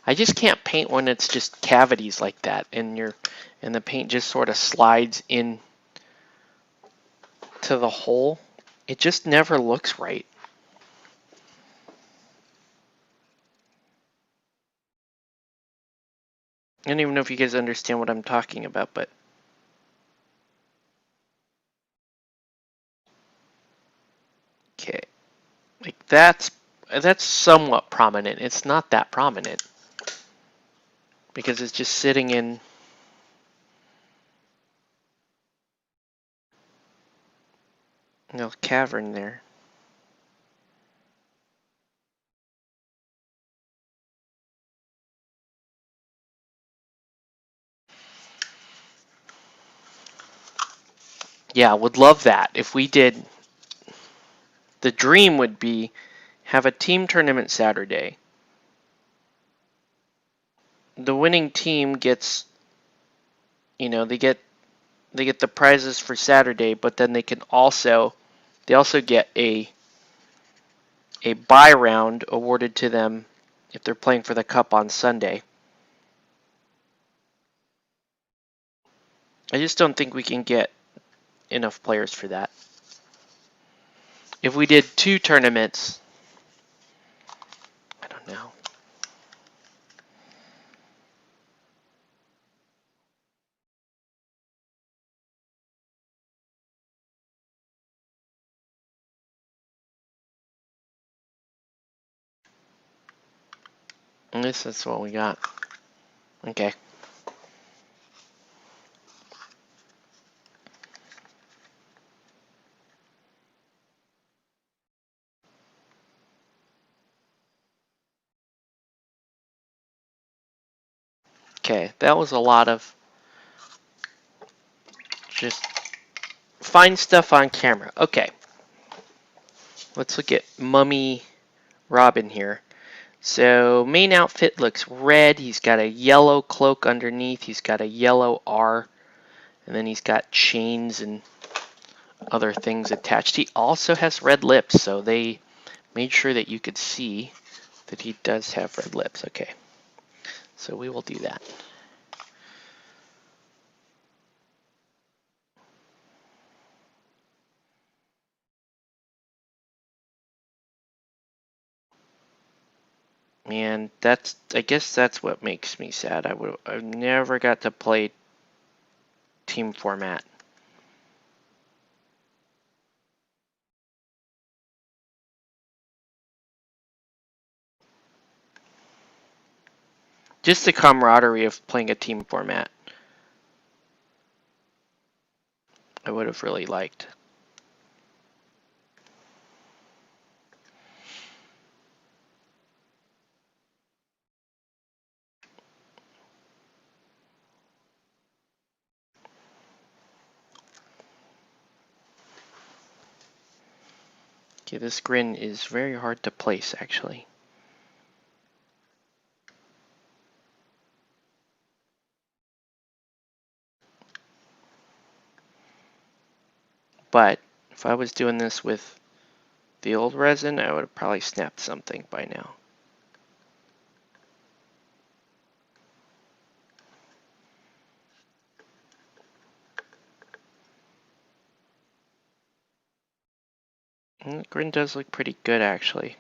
[SPEAKER 1] I just can't paint when it's just cavities like that, and the paint just sort of slides in to the hole. It just never looks right. I don't even know if you guys understand what I'm talking about, but okay, like that's somewhat prominent. It's not that prominent because it's just sitting in cavern there. Yeah, would love that. If we did, the dream would be have a team tournament Saturday. The winning team gets, they get the prizes for Saturday, but then they also get a bye round awarded to them if they're playing for the cup on Sunday. I just don't think we can get enough players for that. If we did 2 tournaments, I don't know. And this is what we got. Okay. Okay, that was a lot of just find stuff on camera. Okay. Let's look at Mummy Robin here. So main outfit looks red. He's got a yellow cloak underneath. He's got a yellow R. And then he's got chains and other things attached. He also has red lips, so they made sure that you could see that he does have red lips. Okay. So we will do that. And I guess that's what makes me sad. I never got to play team format. Just the camaraderie of playing a team format, I would have really liked. Okay, this grin is very hard to place, actually. But if I was doing this with the old resin, I would have probably snapped something by now. And the grin does look pretty good, actually.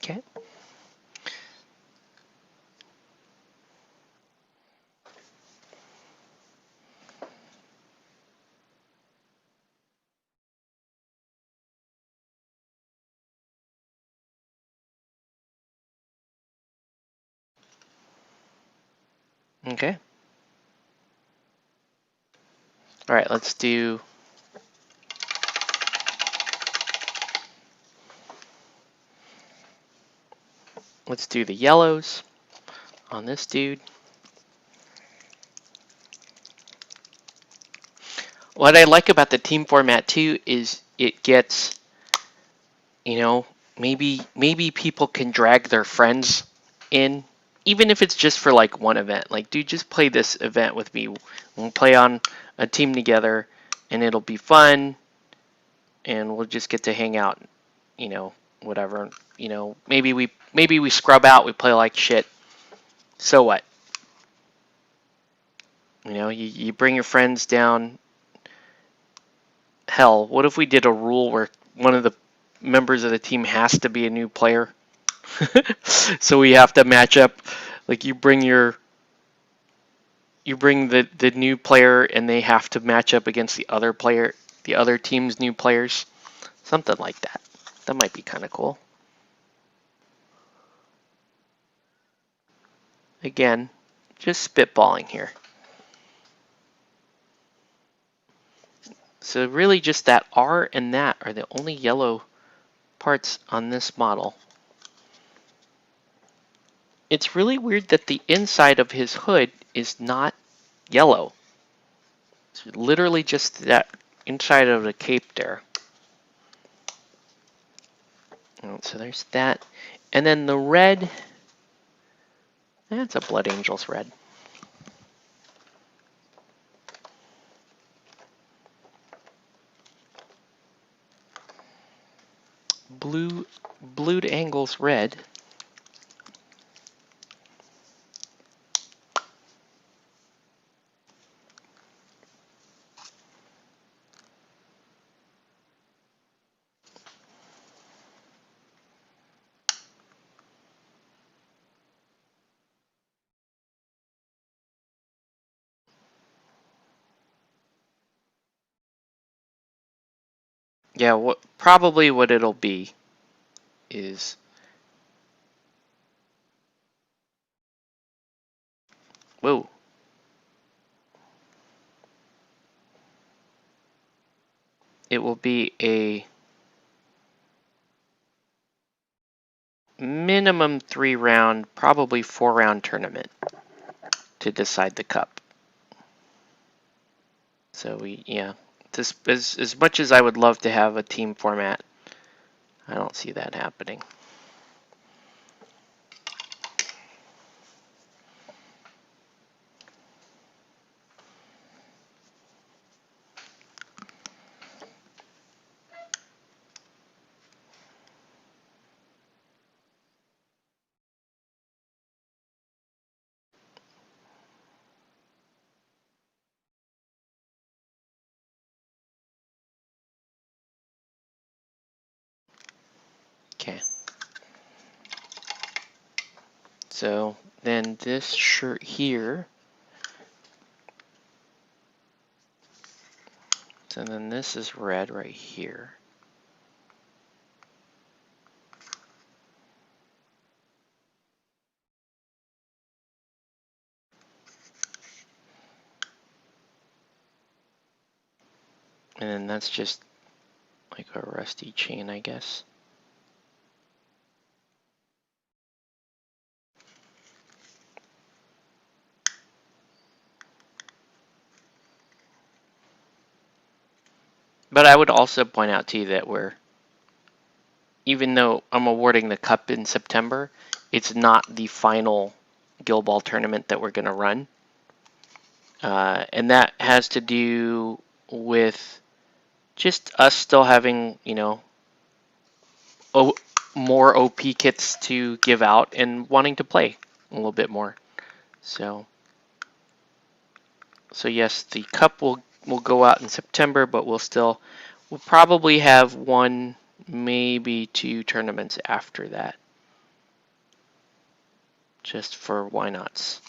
[SPEAKER 1] Okay. Okay. All right, let's do the yellows on this dude. What I like about the team format too is it gets, maybe people can drag their friends in, even if it's just for like one event. Like, dude, just play this event with me. We'll play on a team together, and it'll be fun, and we'll just get to hang out, whatever. Maybe we scrub out, we play like shit. So what? You bring your friends down hell, what if we did a rule where one of the members of the team has to be a new player? So we have to match up, like you bring the new player and they have to match up against the other team's new players. Something like that. That might be kind of cool. Again, just spitballing here. So really just that R and that are the only yellow parts on this model. It's really weird that the inside of his hood is not yellow. It's literally just that inside of the cape there. So there's that. And then the red, that's a Blood Angels red. Blued Angles red. Yeah, probably what it'll be is whoa. It will be a minimum 3-round, probably 4-round tournament to decide the cup. So yeah, this as much as I would love to have a team format, I don't see that happening. Okay. So then this shirt here. So then this is red right here. And then that's just like a rusty chain, I guess. But I would also point out to you that even though I'm awarding the cup in September, it's not the final Guild Ball tournament that we're going to run. And that has to do with just us still having, more OP kits to give out and wanting to play a little bit more. So yes, the cup will go out in September, but we'll probably have 1, maybe 2 tournaments after that, just for why nots.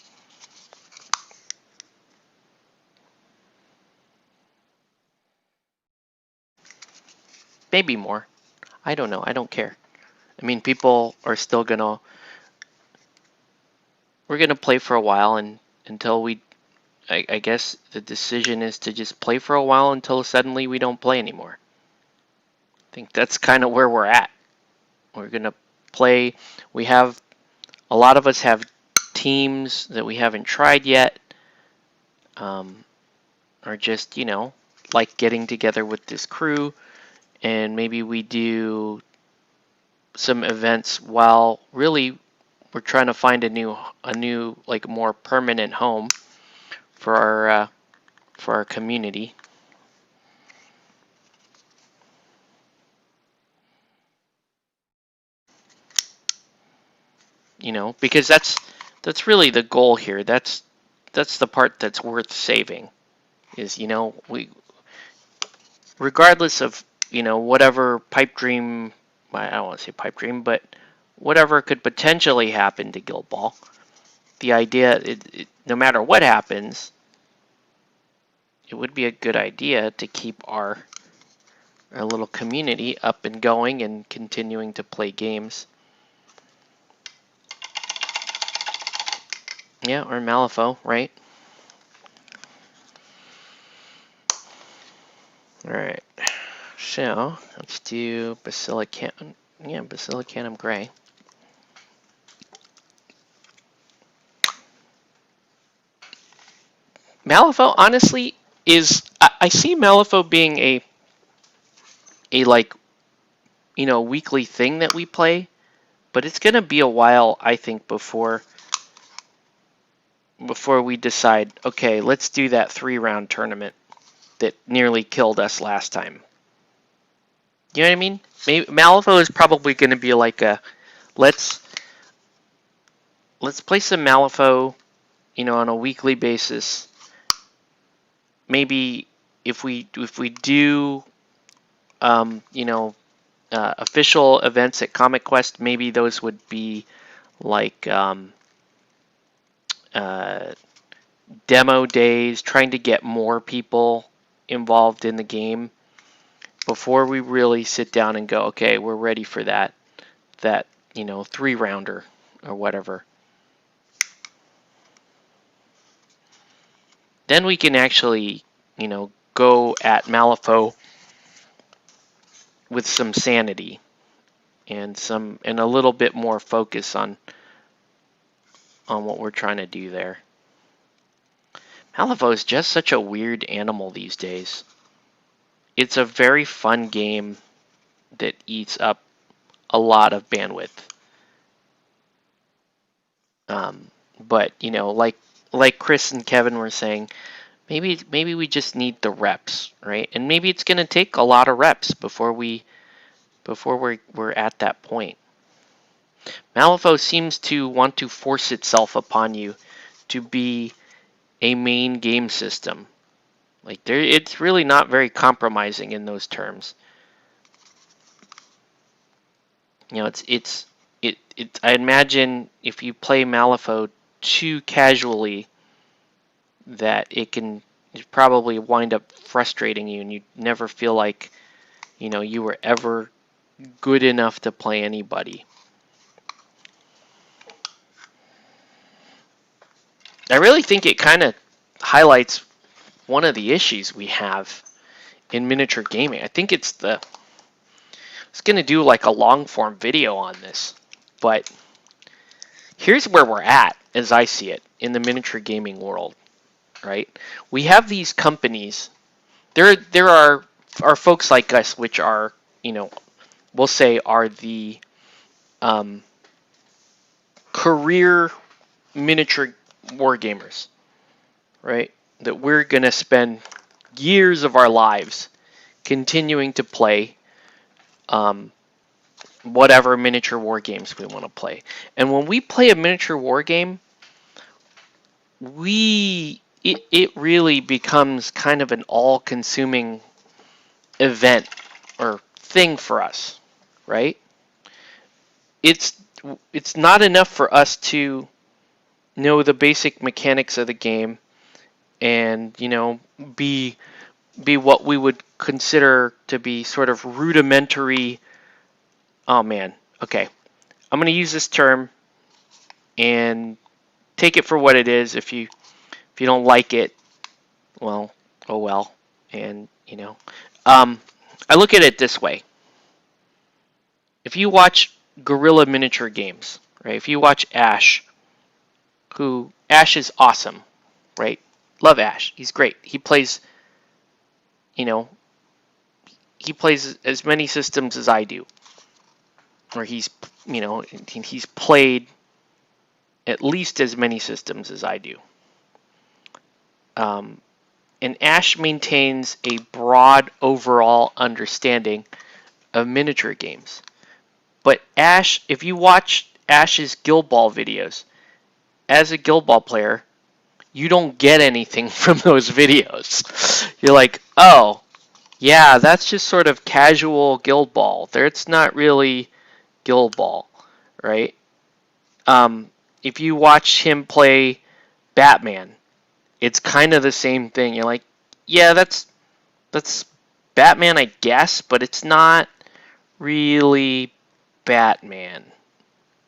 [SPEAKER 1] Maybe more. I don't know. I don't care. I mean, people are still we're gonna play for a while, and until I guess the decision is to just play for a while until suddenly we don't play anymore. I think that's kind of where we're at. We're gonna play. A lot of us have teams that we haven't tried yet, or just like getting together with this crew, and maybe we do some events while really we're trying to find a new like more permanent home for our community. Because that's really the goal here. That's the part that's worth saving. Is regardless of, whatever pipe dream, I don't want to say pipe dream, but whatever could potentially happen to Guild Ball, the idea, no matter what happens, it would be a good idea to keep our little community up and going and continuing to play games. Yeah, or Malifaux, right? Alright, so let's do Basilicanum. Yeah, Basilicanum Gray. Malifaux, honestly, is I see Malifaux being a like, weekly thing that we play, but it's gonna be a while, I think, before we decide, okay, let's do that 3-round tournament that nearly killed us last time. You know what I mean? Maybe Malifaux is probably going to be like a let's play some Malifaux, on a weekly basis. Maybe if we do official events at Comic Quest, maybe those would be like demo days, trying to get more people involved in the game before we really sit down and go, okay, we're ready for that 3-rounder or whatever. Then we can actually, go at Malifaux with some sanity and a little bit more focus on what we're trying to do there. Malifaux is just such a weird animal these days. It's a very fun game that eats up a lot of bandwidth. But like Chris and Kevin were saying, maybe we just need the reps, right? And maybe it's going to take a lot of reps before we're at that point. Malifaux seems to want to force itself upon you to be a main game system. Like it's really not very compromising in those terms. I imagine if you play Malifaux too casually, that it can probably wind up frustrating you, and you never feel like you were ever good enough to play anybody. I really think it kind of highlights one of the issues we have in miniature gaming. I think it's I was going to do like a long form video on this, but here's where we're at as I see it in the miniature gaming world, right? We have these companies. There are folks like us, which are, we'll say are the career miniature wargamers, right? That we're going to spend years of our lives continuing to play whatever miniature war games we want to play. And when we play a miniature war game, it really becomes kind of an all-consuming event or thing for us, right? It's not enough for us to know the basic mechanics of the game and be what we would consider to be sort of rudimentary. Oh man, okay, I'm going to use this term and take it for what it is. If you don't like it, well, oh well. And I look at it this way. If you watch Guerrilla Miniature Games, right? If you watch Ash, Ash is awesome, right? Love Ash. He's great. He plays, he plays as many systems as I do. Or he's played at least as many systems as I do. And Ash maintains a broad overall understanding of miniature games. But Ash, if you watch Ash's Guild Ball videos, as a Guild Ball player, you don't get anything from those videos. You're like, oh, Yeah, that's just sort of casual Guild Ball. There, it's not really Guild Ball, right? Um, if you watch him play Batman, it's kind of the same thing. You're like, yeah, that's Batman, I guess, but it's not really Batman.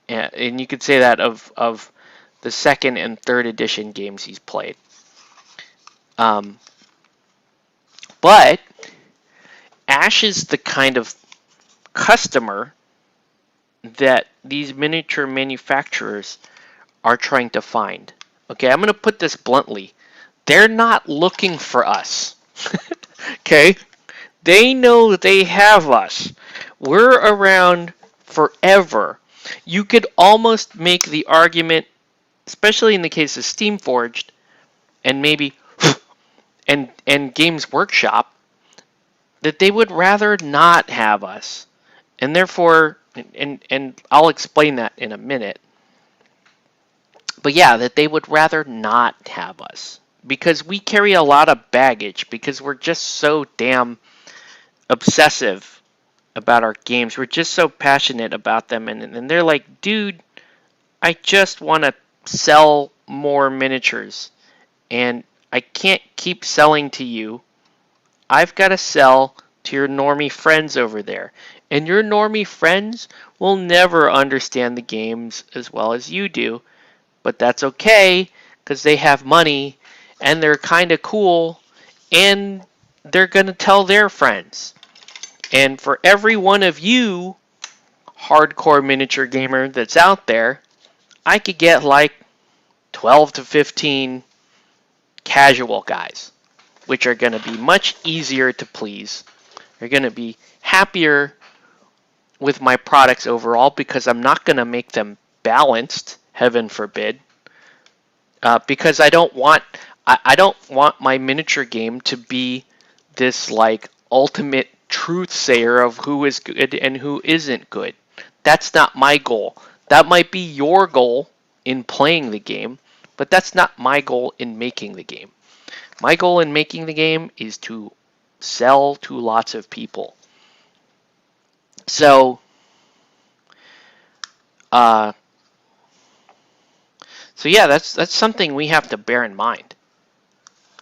[SPEAKER 1] And you could say that of the second and third edition games he's played. Um, but Ash is the kind of customer that these miniature manufacturers are trying to find. Okay, I'm going to put this bluntly. They're not looking for us. Okay? They know they have us. We're around forever. You could almost make the argument, especially in the case of Steamforged and maybe and Games Workshop, that they would rather not have us. And therefore, and I'll explain that in a minute. But yeah, that they would rather not have us because we carry a lot of baggage because we're just so damn obsessive about our games. We're just so passionate about them, and they're like, dude, I just want to sell more miniatures, and I can't keep selling to you. I've got to sell to your normie friends over there. And your normie friends will never understand the games as well as you do, but that's okay because they have money and they're kind of cool and they're going to tell their friends. And for every one of you hardcore miniature gamer that's out there, I could get like 12 to 15 casual guys, which are going to be much easier to please. They're going to be happier with my products overall because I'm not going to make them balanced, heaven forbid, because I don't want my miniature game to be this like ultimate truth sayer of who is good and who isn't good. That's not my goal. That might be your goal in playing the game, but that's not my goal in making the game. My goal in making the game is to sell to lots of people. So, uh, so yeah, that's something we have to bear in mind.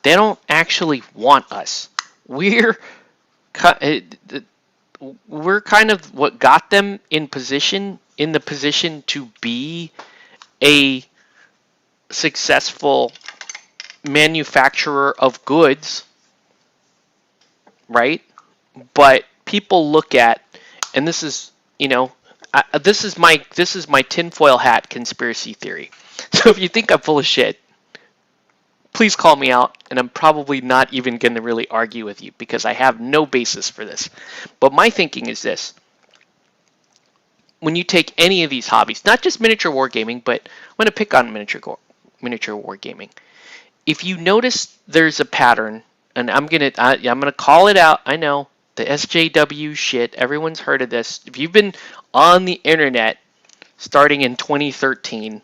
[SPEAKER 1] They don't actually want us. We're we're kind of what got them in the position to be a successful manufacturer of goods, right? But people look at, and this is, this is my tinfoil hat conspiracy theory. So if you think I'm full of shit, please call me out, and I'm probably not even going to really argue with you because I have no basis for this. But my thinking is this. When you take any of these hobbies, not just miniature wargaming, but I'm going to pick on miniature wargaming. If you notice there's a pattern, and I'm gonna call it out. I know the SJW shit. Everyone's heard of this. If you've been on the internet starting in 2013,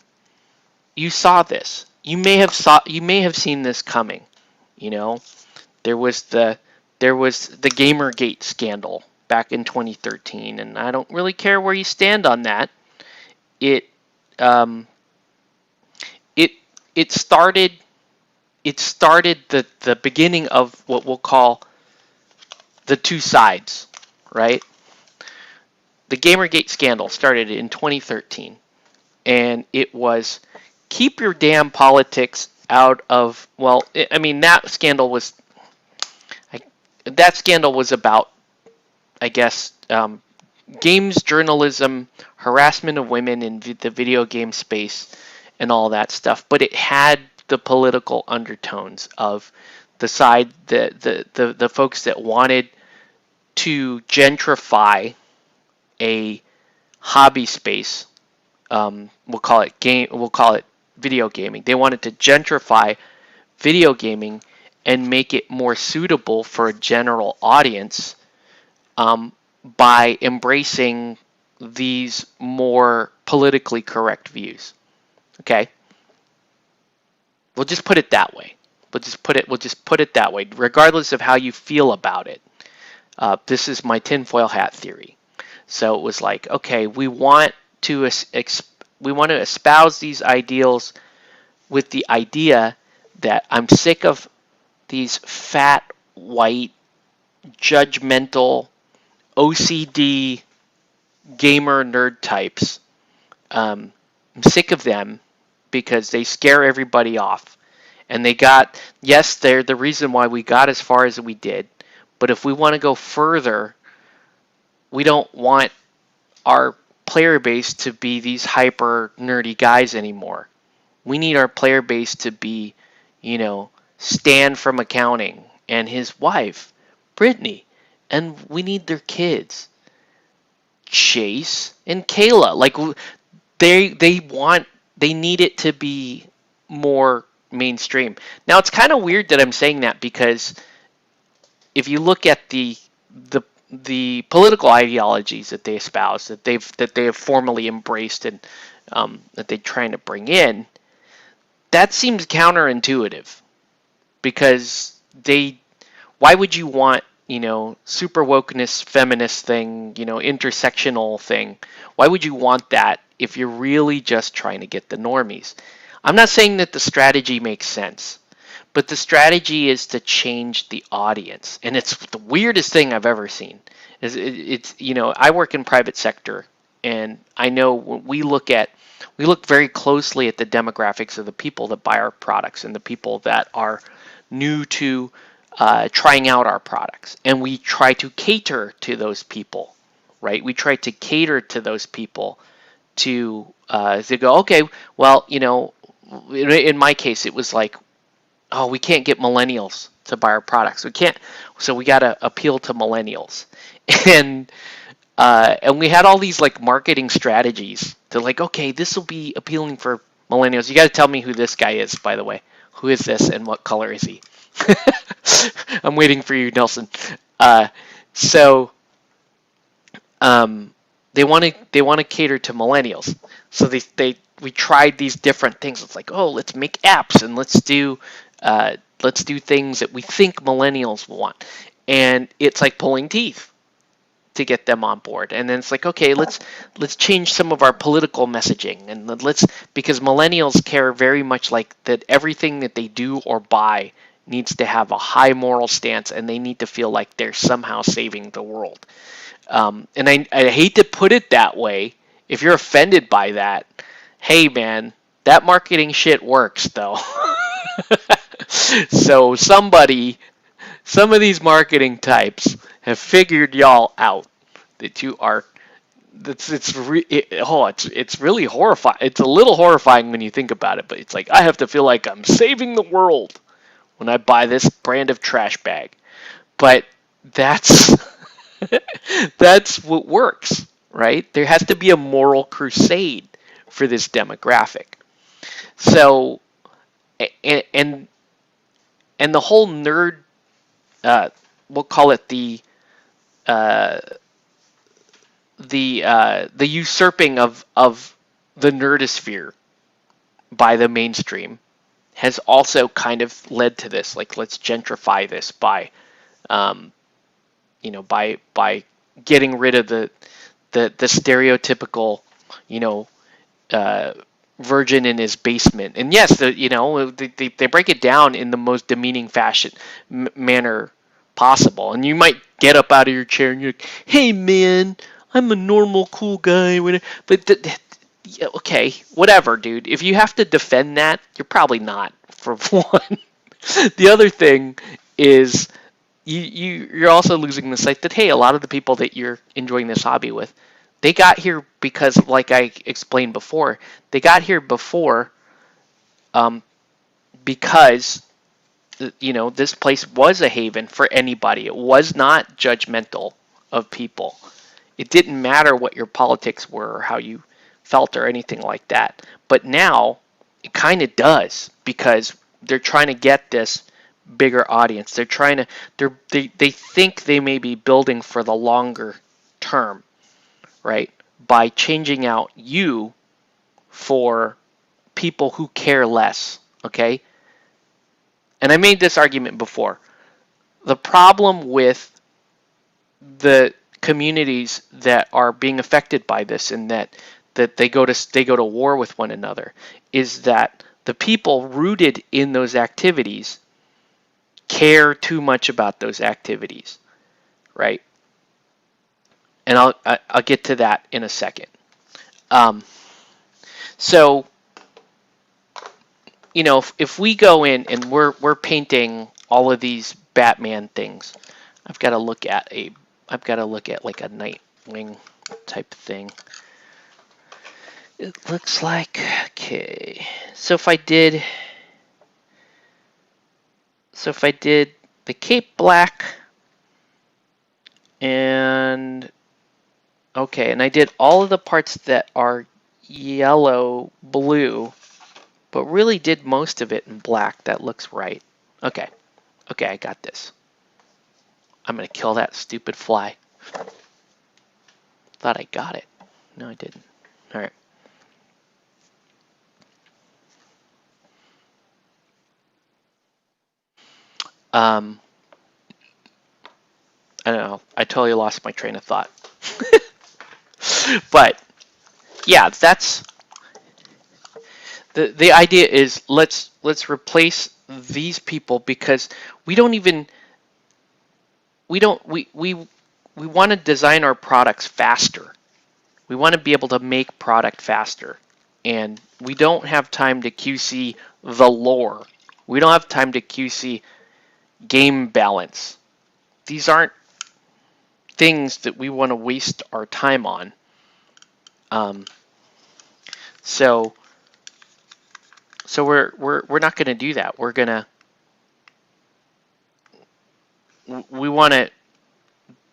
[SPEAKER 1] you saw this. You may have seen this coming. You know, there was the Gamergate scandal back in 2013, and I don't really care where you stand on that. It um, it it started the beginning of what we'll call the two sides, right? The Gamergate scandal started in 2013, and it was keep your damn politics out of. Well, I mean that scandal was about, I guess, games journalism, harassment of women in the video game space, and all that stuff. But it had the political undertones of the side, the folks that wanted to gentrify a hobby space. We'll call it video gaming. They wanted to gentrify video gaming and make it more suitable for a general audience, by embracing these more politically correct views. Okay, we'll just put it that way. We'll just put it that way, regardless of how you feel about it. This is my tinfoil hat theory. So it was like, okay, we want to espouse these ideals with the idea that I'm sick of these fat, white, judgmental, OCD gamer nerd types. I'm sick of them because they scare everybody off. And yes, they're the reason why we got as far as we did. But if we want to go further, we don't want our player base to be these hyper nerdy guys anymore. We need our player base to be, Stan from accounting and his wife, Brittany. And we need their kids, Chase and Kayla. Like they need it to be more mainstream. Now it's kind of weird that I'm saying that because if you look at the political ideologies that they espouse, that they have formally embraced and that they're trying to bring in, that seems counterintuitive because why would you want super wokeness feminist thing, intersectional thing? Why would you want that if you're really just trying to get the normies? I'm not saying that the strategy makes sense, but the strategy is to change the audience, and it's the weirdest thing I've ever seen. It's I work in private sector, and I know when we look very closely at the demographics of the people that buy our products and the people that are new to trying out our products, and we try to cater to those people, right? We try to cater to those people to go, okay, well, in my case, it was like, oh, we can't get millennials to buy our products. We can't, so we got to appeal to millennials, and we had all these like marketing strategies to like, okay, this will be appealing for millennials. You got to tell me who this guy is, by the way. Who is this, and what color is he? I'm waiting for you, Nelson. So they want to cater to millennials. So we tried these different things. It's like, oh, let's make apps and let's do things that we think millennials want, and it's like pulling teeth to get them on board. And then it's like, okay, let's change some of our political messaging, and because millennials care very much like that everything that they do or buy needs to have a high moral stance, and they need to feel like they're somehow saving the world. And I hate to put it that way. If you're offended by that, hey man, that marketing shit works though. So some of these marketing types have figured y'all out that you are. It's really horrifying. It's a little horrifying when you think about it, but it's like I have to feel like I'm saving the world when I buy this brand of trash bag. But that's that's what works, right? There has to be a moral crusade for this demographic. So, and the whole nerd, we'll call it the usurping of the nerdosphere by the mainstream has also kind of led to this. Like, let's gentrify this by getting rid of the stereotypical, virgin in his basement. And yes, they break it down in the most demeaning fashion manner possible. And you might get up out of your chair and you're like, hey man, I'm a normal cool guy. But okay, whatever, dude. If you have to defend that, you're probably not, for one. The other thing is you're also losing the sight that, hey, a lot of the people that you're enjoying this hobby with, they got here because, like I explained before, they got here before because this place was a haven for anybody. It was not judgmental of people. It didn't matter what your politics were or how you felt or anything like that. But now it kind of does, because they're trying to get this bigger audience. They're trying to they think they may be building for the longer term, right? By changing out you for people who care less, okay? And I made this argument before. The problem with the communities that are being affected by this, and that they go to war with one another, is that the people rooted in those activities care too much about those activities, right? And I'll get to that in a second. So, you know, if we go in and we're painting all of these Batman things, I've got to look at like a Nightwing type thing. It looks like, okay. So if I did the Cape Black, and okay, and I did all of the parts that are yellow, blue, but really did most of it in black. That looks right. Okay, I got this. I'm gonna kill that stupid fly. Thought I got it. No, I didn't. All right. I don't know. I totally lost my train of thought. But yeah, that's the idea is let's replace these people, because we want to design our products faster. We want to be able to make product faster, and we don't have time to QC the lore. We don't have time to QC game balance. These aren't things that we want to waste our time on. So we're not going to do that. We want to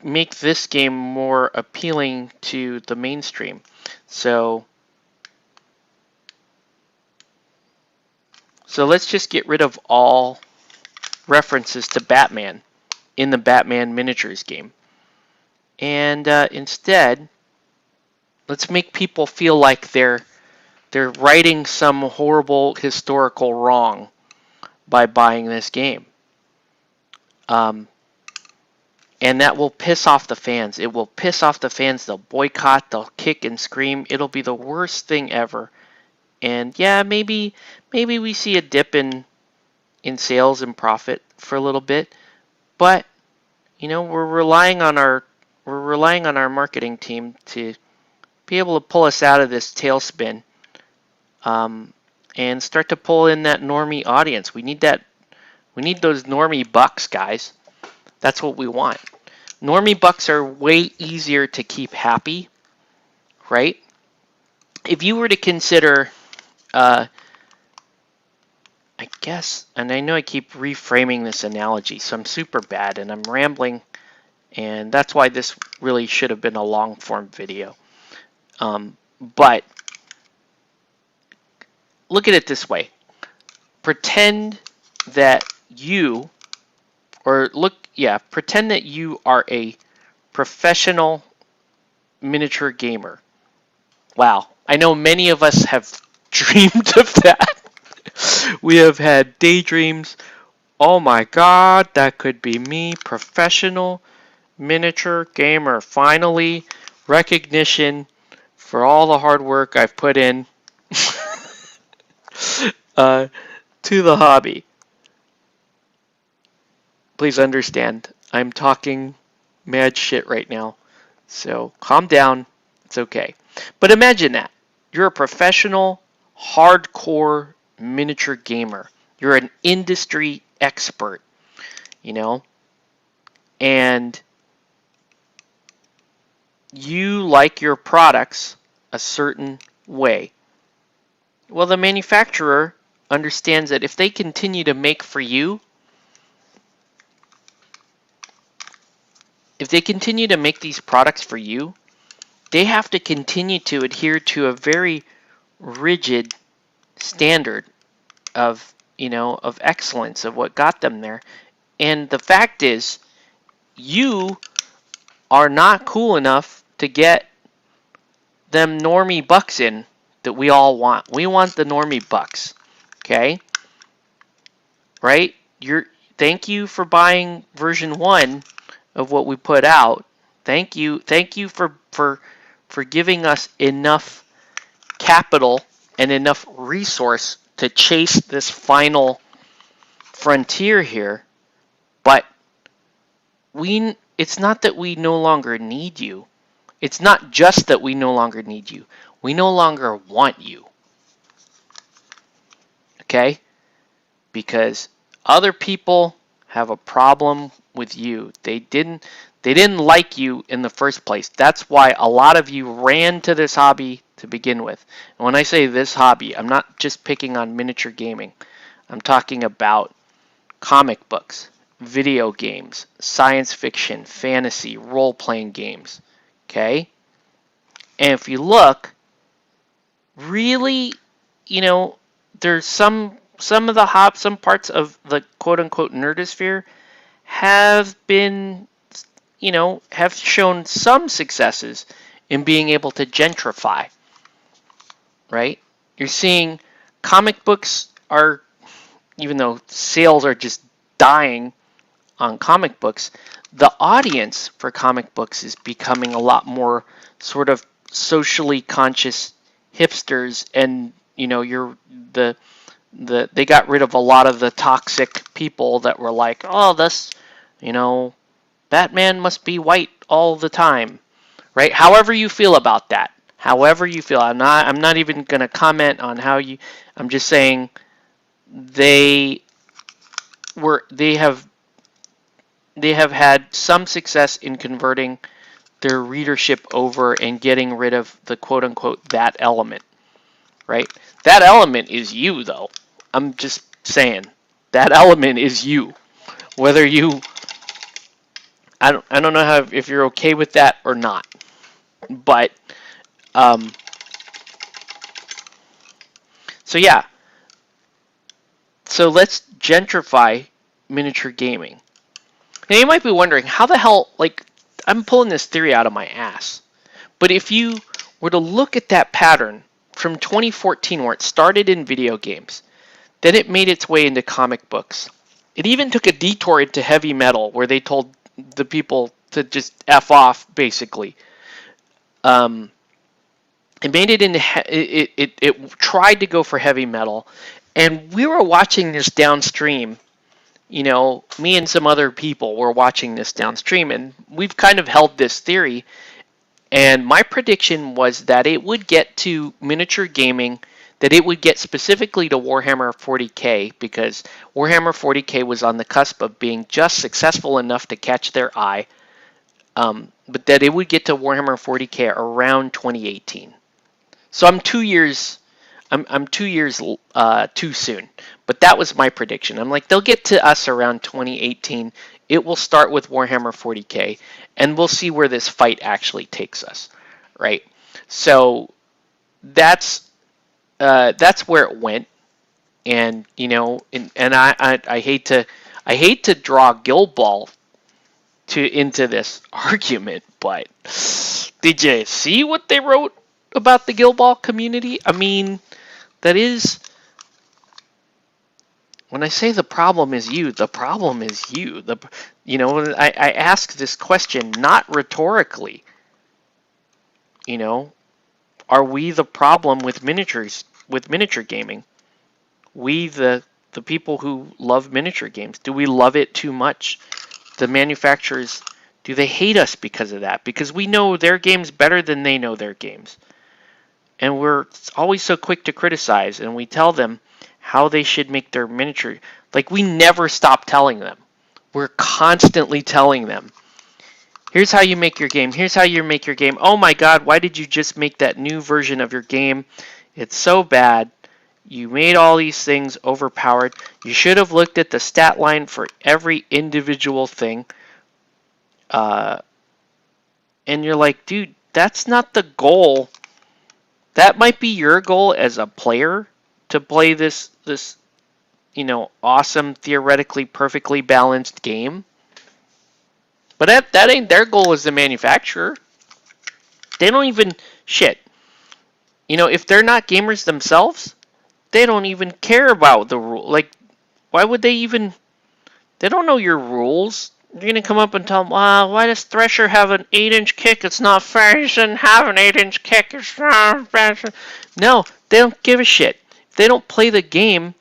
[SPEAKER 1] make this game more appealing to the mainstream. So let's just get rid of all references to Batman in the Batman miniatures game. And instead, let's make people feel like they're righting some horrible historical wrong by buying this game. And that will piss off the fans. It will piss off the fans. They'll boycott, they'll kick and scream. It'll be the worst thing ever. And yeah, maybe we see a dip in sales and profit for a little bit, but you know, we're relying on our marketing team to be able to pull us out of this tailspin, and start to pull in that normie audience. We need those normie bucks, guys. That's what we want. Normie bucks are way easier to keep happy, right? If you were to consider, I guess, and I know I keep reframing this analogy, so I'm super bad and I'm rambling, and that's why this really should have been a long form video. But look at it this way. Pretend that you are a professional miniature gamer. Wow, I know many of us have dreamed of that. We have had daydreams. Oh my god, that could be me, professional miniature gamer. Finally, recognition for all the hard work I've put in to the hobby. Please understand, I'm talking mad shit right now, so calm down. It's okay. But imagine that. You're a professional, hardcore miniature gamer. You're an industry expert, you know, and you like your products a certain way. Well, the manufacturer understands that if they continue to make for you, if they continue to make these products for you, they have to continue to adhere to a very rigid standard of, you know, of excellence, of what got them there. And the fact is, you are not cool enough to get them normie bucks in that we all want. We want the normie bucks. Okay? Right? Thank you for buying version 1 of what we put out, Thank you for giving us enough capital and enough resource to chase this final frontier here. But it's not that we no longer need you. It's not just that we no longer need you. We no longer want you. Okay? Because other people have a problem with you. They didn't like you in the first place. That's why a lot of you ran to this hobby to begin with. And when I say this hobby, I'm not just picking on miniature gaming. I'm talking about comic books, video games, science fiction, fantasy, role-playing games. Okay? And if you look, really, there's some parts of the quote-unquote nerdosphere have been, have shown some successes in being able to gentrify, right? You're seeing comic books are, even though sales are just dying on comic books, the audience for comic books is becoming a lot more sort of socially conscious hipsters, and they got rid of a lot of the toxic people that were like, oh, Batman must be white all the time, right? However you feel about that, however you feel, I'm not even gonna comment on how you. I'm just saying they have had some success in converting their readership over and getting rid of the quote unquote that element, right? That element is you, though. I'm just saying that element is you. Whether you, I don't know if you're okay with that or not, but so yeah. So let's gentrify miniature gaming. Now you might be wondering, how the hell, like, I'm pulling this theory out of my ass. But if you were to look at that pattern from 2014 where it started in video games, then it made its way into comic books. It even took a detour into heavy metal where they told the people to just F off, basically. It made it into, it tried to go for heavy metal. And we were watching this downstream. Me and some other people were watching this downstream, and we've kind of held this theory. And my prediction was that it would get to miniature gaming, that it would get specifically to Warhammer 40K, because Warhammer 40K was on the cusp of being just successful enough to catch their eye, but that it would get to Warhammer 40K around 2018. So I'm 2 years. I'm 2 years too soon, but that was my prediction. I'm like, they'll get to us around 2018. It will start with Warhammer 40K, and we'll see where this fight actually takes us, right? So that's where it went, and I hate to draw Guild Ball into this argument, but did you see what they wrote about the Guild Ball community? I mean, that is, when I say the problem is you, the problem is you. I ask this question not rhetorically. Are we the problem with miniature gaming? We the people who love miniature games, do we love it too much? The manufacturers, do they hate us because of that? Because we know their games better than they know their games. And we're always so quick to criticize, and we tell them how they should make their miniature. Like, we never stop telling them. We're constantly telling them, here's how you make your game. Here's how you make your game. Oh my God, why did you just make that new version of your game? It's so bad. You made all these things overpowered. You should have looked at the stat line for every individual thing. And you're like, dude, that's not the goal. That might be your goal as a player, to play this awesome, theoretically perfectly balanced game. But that ain't their goal as the manufacturer. They don't even shit. If they're not gamers themselves, they don't even care about the rule. Like, why would they even? They don't know your rules. You're going to come up and tell them, why does Thresher have an 8-inch kick? It's not fair. He shouldn't have an 8-inch kick. It's not fair. No, they don't give a shit. If they don't play the game,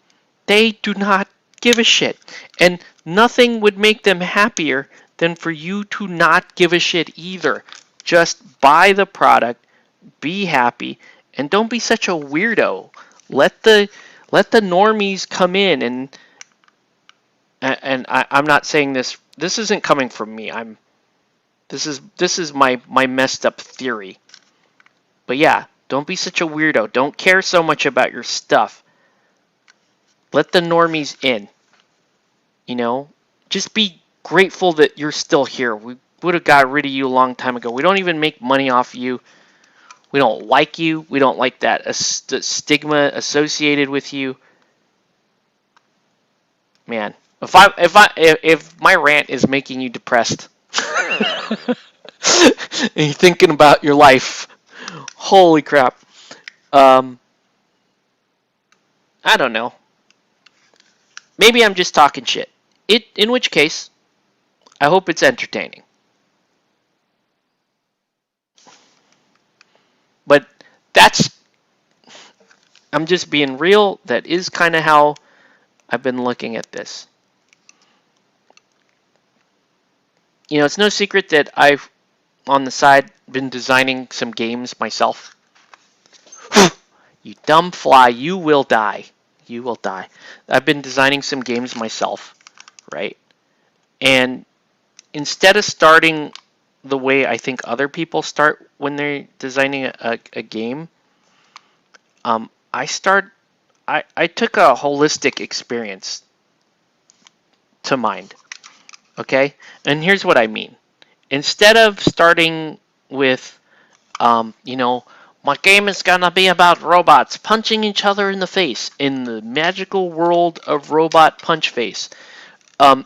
[SPEAKER 1] they do not give a shit. And nothing would make them happier than for you to not give a shit either. Just buy the product, be happy, and don't be such a weirdo. Let the normies come in and I'm not saying this. This isn't coming from me. This is my messed up theory. But yeah, don't be such a weirdo. Don't care so much about your stuff. Let the normies in. You know, just be grateful that you're still here. We would have got rid of you a long time ago. We don't even make money off you. We don't like you. We don't like that stigma associated with you. Man, if my rant is making you depressed and you're thinking about your life, holy crap. I don't know. Maybe I'm just talking shit. In which case, I hope it's entertaining. But I'm just being real. That is kind of how I've been looking at this. You know, it's no secret that I've, on the side, been designing some games myself. You dumb fly, you will die. You will die. I've been designing some games myself, right? And instead of starting the way I think other people start when they're designing a game, I took a holistic experience to mind. Okay? And here's what I mean. Instead of starting with, my game is gonna be about robots punching each other in the face in the magical world of Robot Punch Face.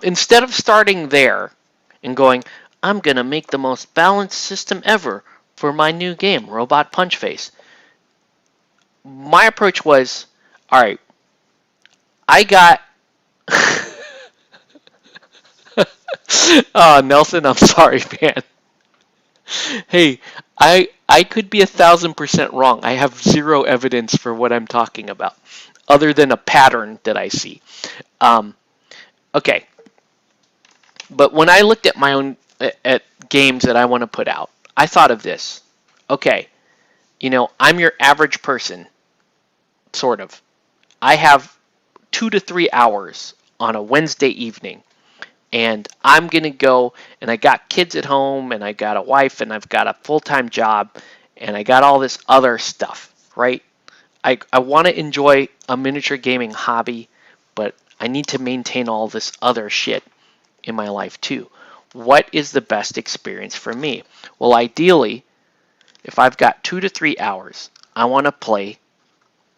[SPEAKER 1] Instead of starting there and going, I'm gonna make the most balanced system ever for my new game, Robot Punch Face. My approach was, all right, I got. Oh, Nelson, I'm sorry, man. Hey, I could be 1,000% wrong. I have zero evidence for what I'm talking about, other than a pattern that I see. Okay, but when I looked at my own at games that I want to put out, I thought of this. Okay, I'm your average person, sort of. I have 2 to 3 hours on a Wednesday evening. And I'm going to go, and I got kids at home, and I got a wife, and I've got a full-time job, and I got all this other stuff, right? I want to enjoy a miniature gaming hobby, but I need to maintain all this other shit in my life too. What is the best experience for me? Well, ideally, if I've got 2 to 3 hours, I want to play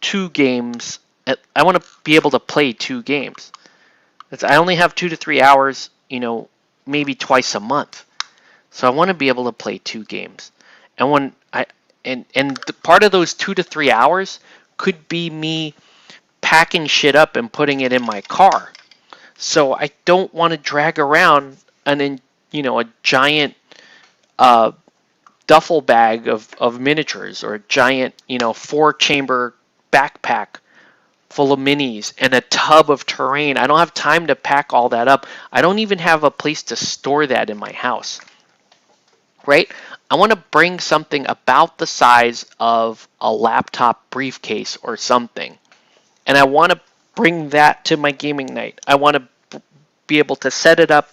[SPEAKER 1] 2 games. I want to be able to play 2 games. I only have 2 to 3 hours, maybe twice a month. So I want to be able to play 2 games. And when part of those 2 to 3 hours could be me packing shit up and putting it in my car. So I don't want to drag around a giant duffel bag of miniatures, or a giant, 4-chamber backpack full of minis and a tub of terrain. I don't have time to pack all that up. I don't even have a place to store that in my house. Right? I want to bring something about the size of a laptop briefcase or something. And I want to bring that to my gaming night. I want to be able to set it up,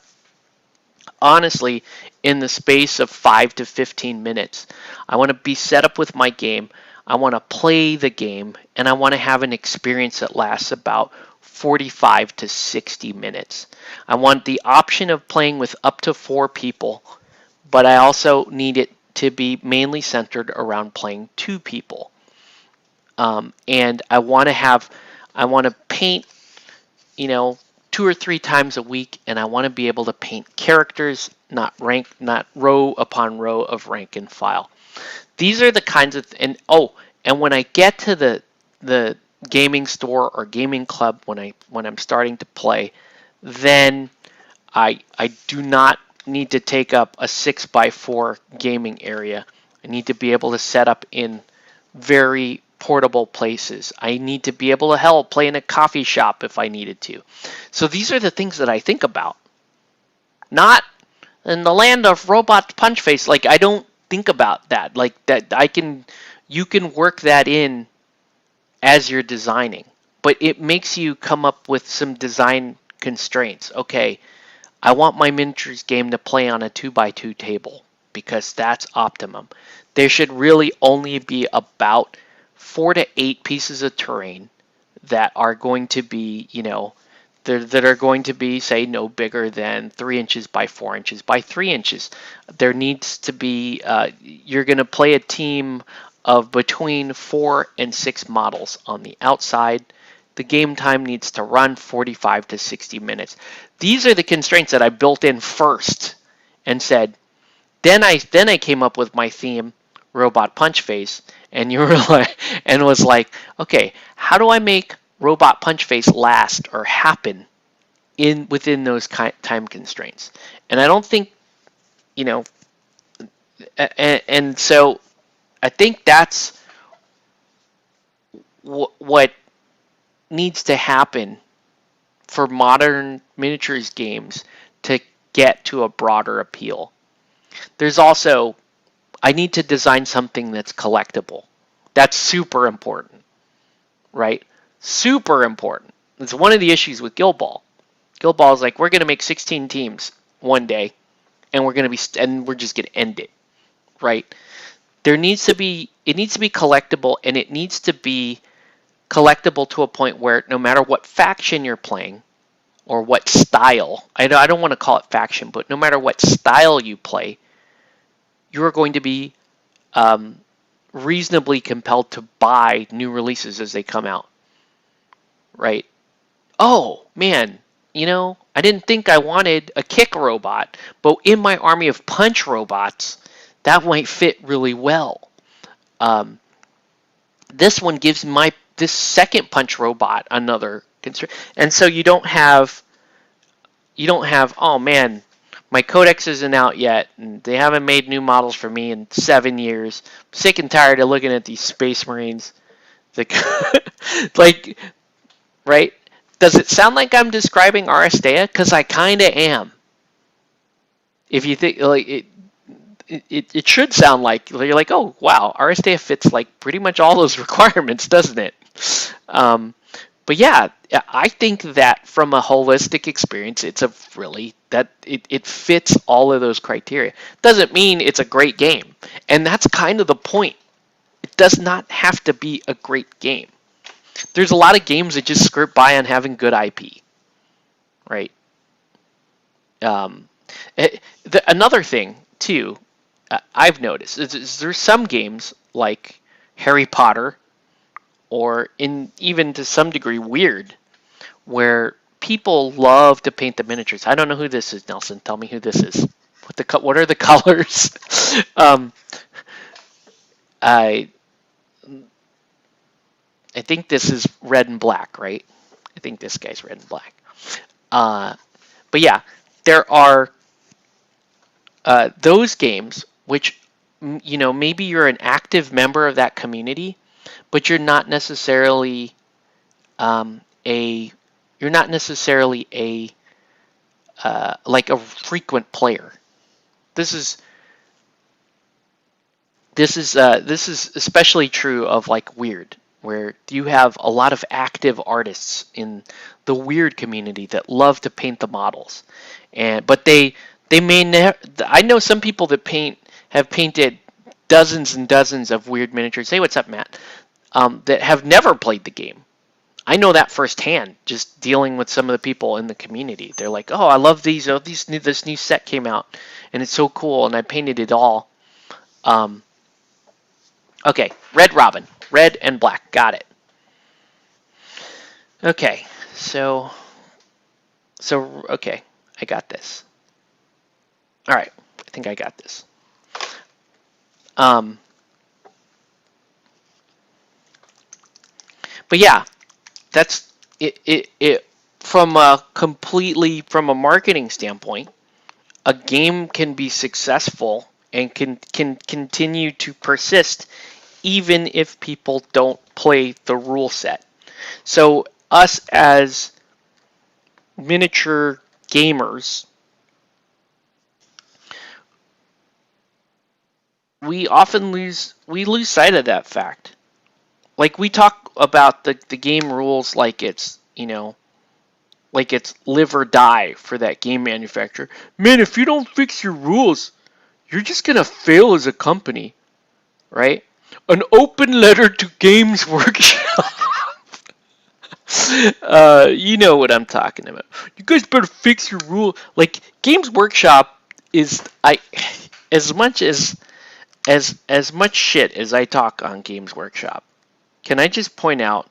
[SPEAKER 1] honestly, in the space of 5 to 15 minutes. I want to be set up with my game. I want to play the game, and I want to have an experience that lasts about 45 to 60 minutes. I want the option of playing with up to 4 people, but I also need it to be mainly centered around playing 2 people. And I want to paint, 2 or 3 times a week, and I want to be able to paint characters, not row upon row of rank and file. These are the kinds of and when I get to the gaming store or gaming club when I'm starting to play, then I do not need to take up a 6x4 gaming area. I need to be able to set up in very portable places. I need to be able to play in a coffee shop if I needed to. So these are the things that I think about. Not in the land of robot punch face. Like, I don't think about that. Like, that you can work that in as you're designing, but it makes you come up with some design constraints. Okay, I want my miniatures game to play on a 2x2 table because that's optimum. There should really only be about 4 to 8 pieces of terrain that are going to be, that are going to be, say, no bigger than 3 inches by 4 inches by 3 inches. There needs to be, you're going to play a team of between 4 and 6 models on the outside. The game time needs to run 45 to 60 minutes. These are the constraints that I built in first and said, then I came up with my theme, Robot Punch Face, and you were like, and was like, okay, how do I make Robot Punch Face last or happen within those time constraints? And I don't think, and so I think that's what needs to happen for modern miniatures games to get to a broader appeal. There's also, I need to design something that's collectible. That's super important, right? Super important. It's one of the issues with Guild Ball. Guild Ball is like, we're going to make 16 teams one day, and we're just going to end it, right? It needs to be collectible, and it needs to be collectible to a point where no matter what faction you're playing or what style, I don't want to call it faction, but no matter what style you play, you're going to be reasonably compelled to buy new releases as they come out, right? Oh, man, I didn't think I wanted a kick robot, but in my army of punch robots, that might fit really well. This one gives this second punch robot another constraint. And so you don't have, oh man, my codex isn't out yet, and they haven't made new models for me in 7 years. I'm sick and tired of looking at these Space Marines. Like, right? Does it sound like I'm describing Aristea? Because I kind of am. If you think, like, it should sound like, you're like, oh, wow, Aristea fits, like, pretty much all those requirements, doesn't it? But yeah, I think that from a holistic experience, it fits all of those criteria. Doesn't mean it's a great game. And that's kind of the point. It does not have to be a great game. There's a lot of games that just skirt by on having good IP, right? Another thing, too, I've noticed is there's some games like Harry Potter, or even to some degree Weird, where people love to paint the miniatures. I don't know who this is, Nelson. Tell me who this is. What are the colors? I think this is red and black, right? I think this guy's red and black. But yeah, there are those games which, maybe you're an active member of that community, but you're not necessarily a like a frequent player. This is especially true of like Weird, where you have a lot of active artists in the Weird community that love to paint the models, but they may never. I know some people that have painted dozens and dozens of Weird miniatures. Say what's up, Matt. That have never played the game. I know that firsthand, just dealing with some of the people in the community. They're like, "Oh, I love these. Oh, this new set came out, and it's so cool, and I painted it all." Okay, Red Robin, red and black, got it. Okay, so okay, I got this. All right, I think I got this. But yeah, that's it. from a marketing standpoint, a game can be successful and can continue to persist even if people don't play the rule set. So us as miniature gamers, we lose sight of that fact. Like we talk about the game rules like it's, like it's live or die for that game manufacturer. Man, if you don't fix your rules, you're just gonna fail as a company, right? An open letter to Games Workshop. You know what I'm talking about. You guys better fix your rule. Like Games Workshop is as much as much shit as I talk on Games Workshop. Can I just point out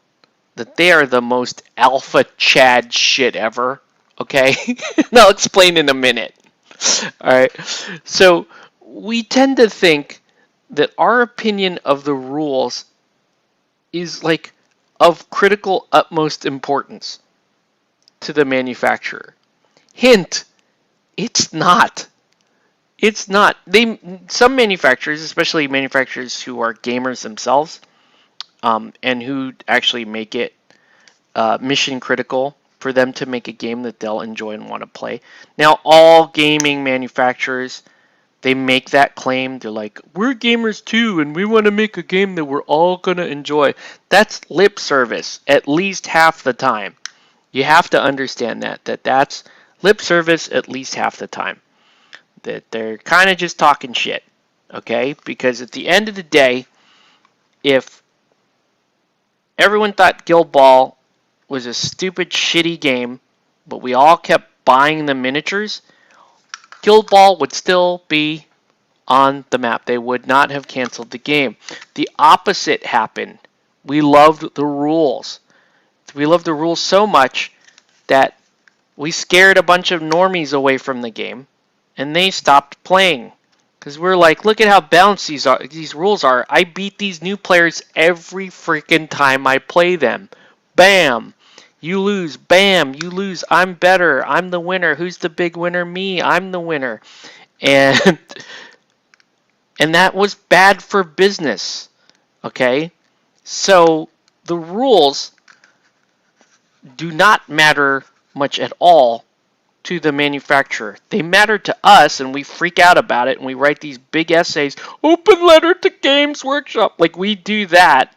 [SPEAKER 1] that they are the most alpha Chad shit ever? Okay, and I'll explain in a minute. All right, so we tend to think that our opinion of the rules is like of critical utmost importance to the manufacturer. Hint, it's not. It's not. Some manufacturers, especially manufacturers who are gamers themselves, and who actually make it mission critical for them to make a game that they'll enjoy and want to play. Now, all gaming manufacturers, they make that claim. They're like, we're gamers too, and we want to make a game that we're all going to enjoy. That's lip service at least half the time. You have to understand that's lip service at least half the time. That they're kind of just talking shit, okay? Because at the end of the day, if everyone thought Guild Ball was a stupid, shitty game, but we all kept buying the miniatures, Guild Ball would still be on the map. They would not have canceled the game. The opposite happened. We loved the rules. We loved the rules so much that we scared a bunch of normies away from the game, and they stopped playing. Because we're like, look at how balanced these rules are. I beat these new players every freaking time I play them. Bam! You lose. Bam! You lose. I'm better. I'm the winner. Who's the big winner? Me. I'm the winner. And that was bad for business. Okay? So the rules do not matter much at all to the manufacturer. They matter to us, and we freak out about it, and we write these big essays, open letter to Games Workshop. Like, we do that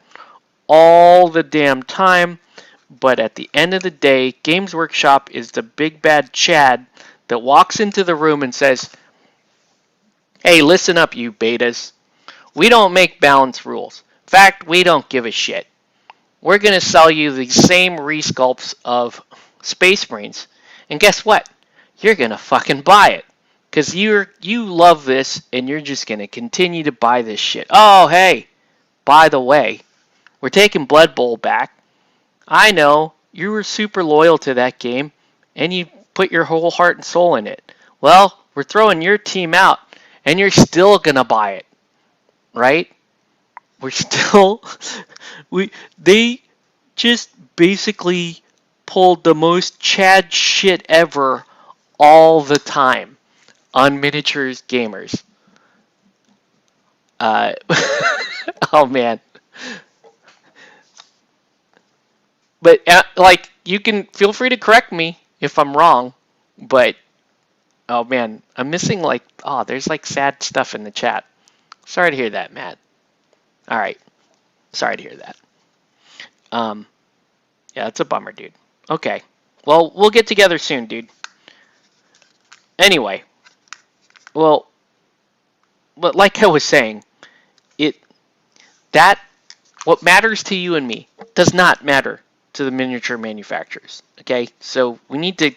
[SPEAKER 1] all the damn time, but at the end of the day, Games Workshop is the big bad Chad that walks into the room and says, hey, listen up, you betas. We don't make balance rules. In fact, we don't give a shit. We're going to sell you the same resculpts of Space Marines. And guess what? You're going to fucking buy it. Because you love this, and you're just going to continue to buy this shit. Oh, hey, by the way, we're taking Blood Bowl back. I know, you were super loyal to that game, and you put your whole heart and soul in it. Well, we're throwing your team out, and you're still going to buy it. Right? We're still... They just basically pulled the most Chad shit ever all the time on miniatures gamers. Oh man. But like, you can feel free to correct me if I'm wrong, but oh man, I'm missing like, oh, there's like sad stuff in the chat. Sorry to hear that, Matt. All right. Sorry to hear that. Yeah, that's a bummer, dude. Okay. Well, we'll get together soon, dude. Anyway. Well, but like I was saying, what matters to you and me does not matter to the miniature manufacturers. Okay? So we need to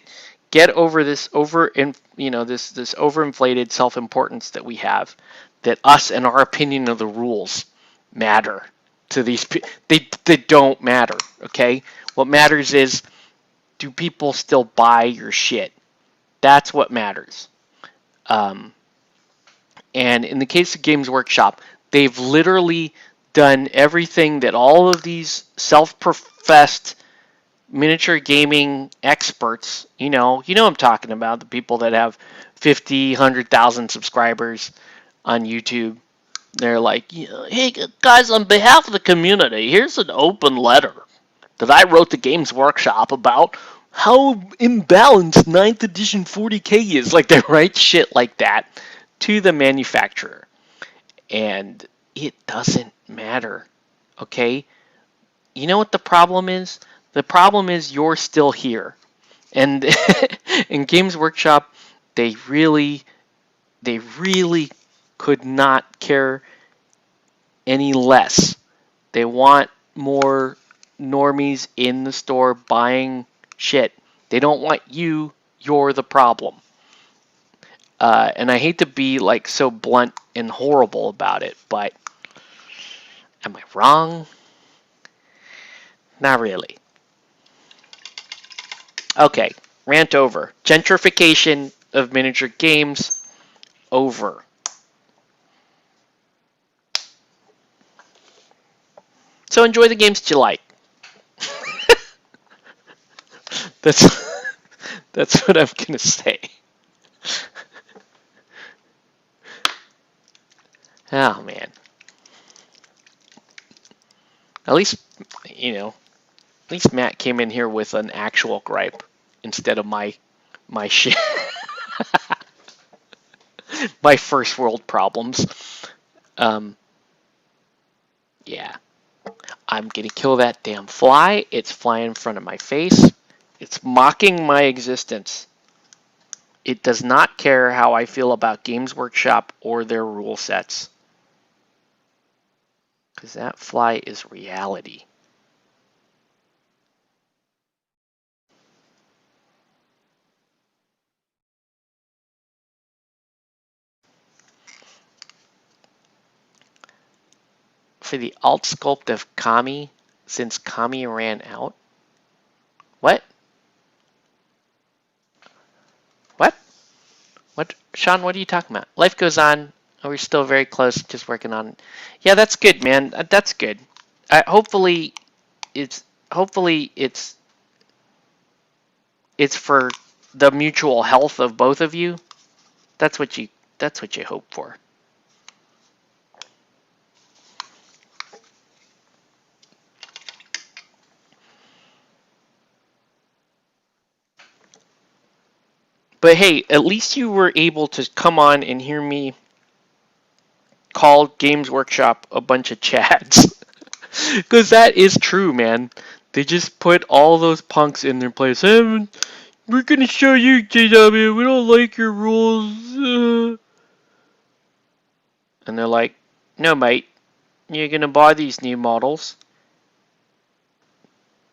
[SPEAKER 1] get over this this overinflated self-importance that we have, that us and our opinion of the rules matter to these people. They don't matter, okay? What matters is, do people still buy your shit? That's what matters. And in the case of Games Workshop, they've literally done everything that all of these self-professed miniature gaming experts, you know I'm talking about, the people that have 50, 100,000 subscribers on YouTube. They're like, hey guys, on behalf of the community, here's an open letter that I wrote to Games Workshop about how imbalanced 9th edition 40K is. Like, they write shit like that to the manufacturer. And it doesn't matter, okay? You know what the problem is? The problem is you're still here. And in Games Workshop, they really could not care any less. They want more normies in the store buying shit. They don't want you. You're the problem. And I hate to be like so blunt and horrible about it, but am I wrong? Not really. Okay, rant over. Gentrification of miniature games over. So enjoy the games that you like. That's what I'm gonna say. Oh man. At least at least Matt came in here with an actual gripe instead of my shit. My first world problems. Yeah. I'm gonna kill that damn fly. It's flying in front of my face. It's mocking my existence. It does not care how I feel about Games Workshop or their rule sets. Because that fly is reality. For the alt sculpt of Kami, since Kami ran out. What? What? What? Sean, what are you talking about? Life goes on. We're still very close, just working on. Yeah, that's good, man. That's good. Hopefully, it's for the mutual health of both of you. That's what you hope for. But hey, at least you were able to come on and hear me call Games Workshop a bunch of chads. Because that is true, man. They just put all those punks in their place. Hey, we're going to show you, JW. We don't like your rules. And they're like, no, mate. You're going to buy these new models.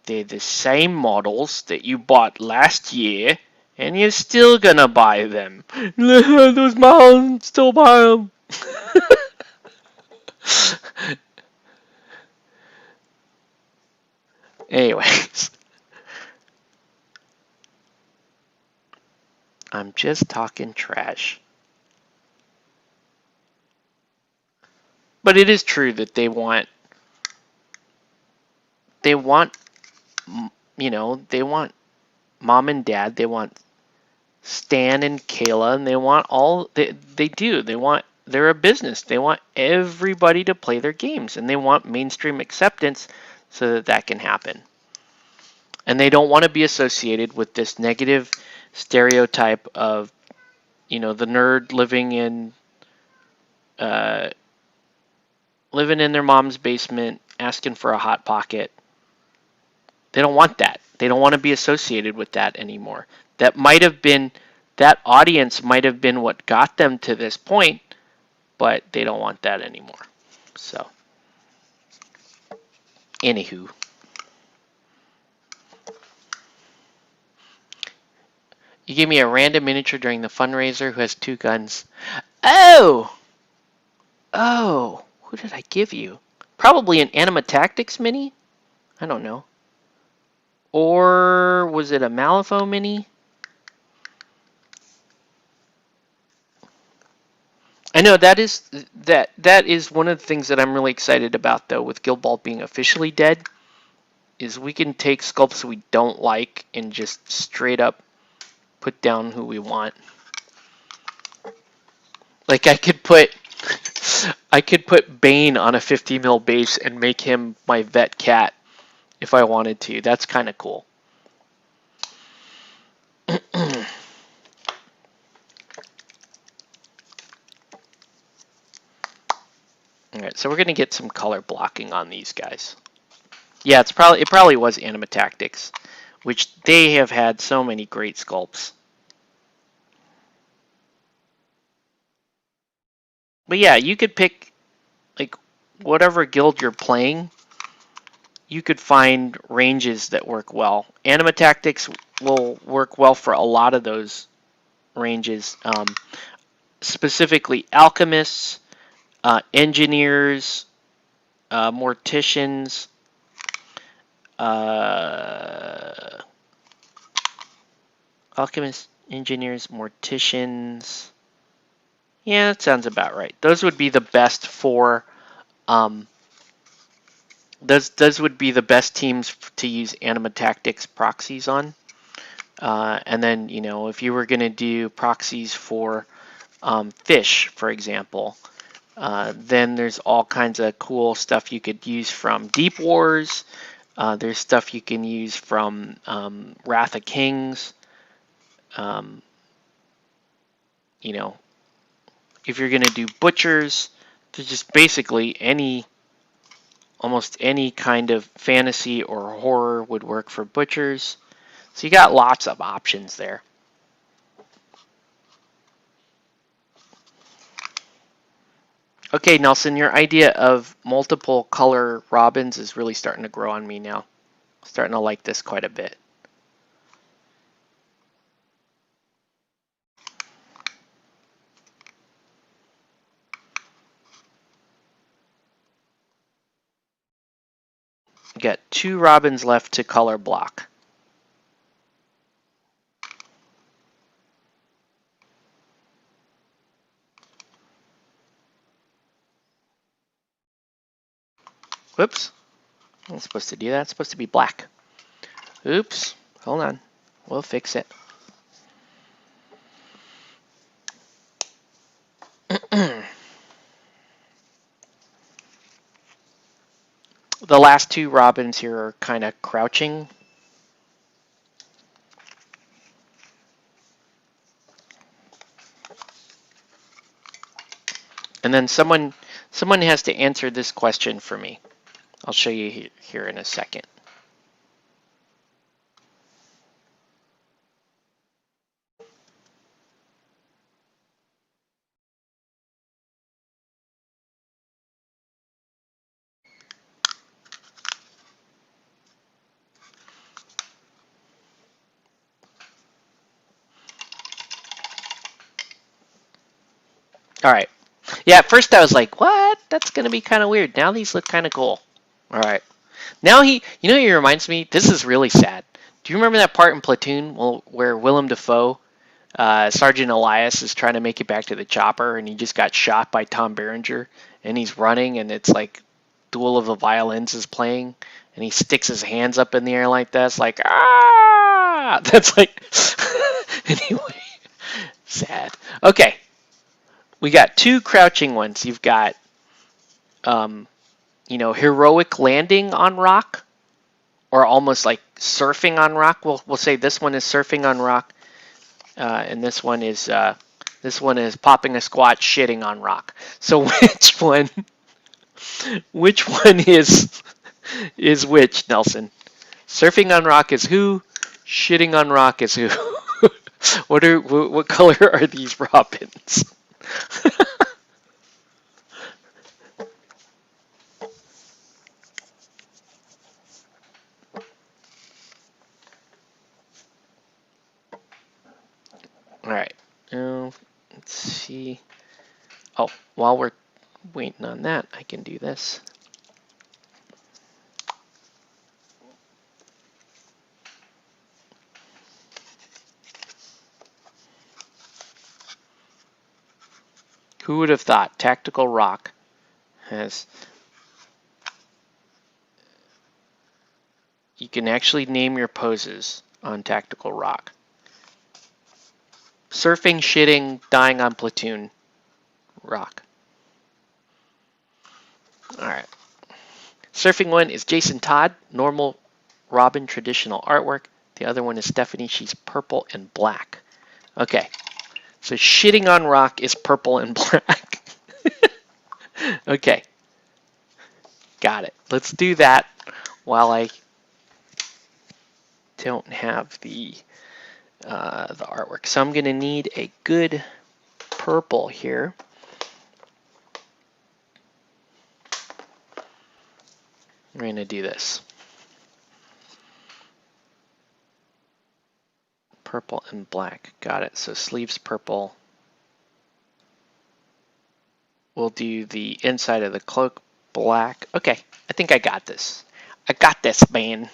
[SPEAKER 1] They're the same models that you bought last year. And you're still going to buy them. Those models, still buy them. Anyways. I'm just talking trash. But it is true that they want, they want mom and dad, they want Stan and Kayla, and they want they're a business. They want everybody to play their games, and they want mainstream acceptance so that that can happen. And they don't want to be associated with this negative stereotype of, the nerd living in their mom's basement, asking for a hot pocket. They don't want that. They don't want to be associated with that anymore. That audience might have been what got them to this point, but they don't want that anymore. So, anywho. You gave me a random miniature during the fundraiser who has 2 guns. Oh! Who did I give you? Probably an Anima Tactics mini? I don't know. Or was it a Malifaux mini? I know that is one of the things that I'm really excited about, though, with Guild Ball being officially dead. is we can take sculpts we don't like and just straight up put down who we want. Like I could put Bane on a 50 mil base and make him my vet cat if I wanted to. That's kind of cool. All right, so we're gonna get some color blocking on these guys. Yeah, it probably was Anima Tactics, which they have had so many great sculpts. But yeah, you could pick like whatever guild you're playing. You could find ranges that work well. Anima Tactics will work well for a lot of those ranges, specifically alchemists, engineers, morticians, alchemists, engineers, morticians. Yeah, that sounds about right. Those would be the best for. Those would be the best teams to use Anima Tactics proxies on. And then, you know, if you were going to do proxies for fish, for example, then there's all kinds of cool stuff you could use from Deep Wars. There's stuff you can use from Wrath of Kings. You know, if you're going to do butchers, there's just basically almost any kind of fantasy or horror would work for butchers. So you got lots of options there. Okay, Nelson, your idea of multiple color robins is really starting to grow on me now. Starting to like this quite a bit. We got 2 robins left to color block. Whoops. I'm not supposed to do that. It's supposed to be black. Oops. Hold on. We'll fix it. The last 2 robins here are kind of crouching. And then someone has to answer this question for me. I'll show you here in a second. All right. Yeah, at first I was like, what? That's going to be kind of weird. Now these look kind of cool. All right. Now you know, he reminds me, this is really sad. Do you remember that part in Platoon where Willem Dafoe, Sergeant Elias, is trying to make it back to the chopper and he just got shot by Tom Berenger and he's running and it's like Duel of the Violins is playing and he sticks his hands up in the air like that. It's like, ah! That's like, anyway, sad. Okay. We got 2 crouching ones. You've got, you know, heroic landing on rock, or almost like surfing on rock. We'll say this one is surfing on rock, and this one is popping a squat, shitting on rock. So which one is which, Nelson? Surfing on rock is who? Shitting on rock is who? What color are these robins? All right. Let's see. Oh, while we're waiting on that, I can do this. Who would have thought Tactical Rock has can actually name your poses on Tactical Rock. Surfing, shitting, dying on platoon, rock. All right. Surfing one is Jason Todd, normal Robin traditional artwork. The other one is Stephanie. She's purple and black. Okay. So shitting on rock is purple and black. Okay. Got it. Let's do that while I don't have the artwork. So I'm going to need a good purple here. We're going to do this. Purple and black. Got it. So sleeves purple. We'll do the inside of the cloak black. Okay, I think I got this. I got this, man.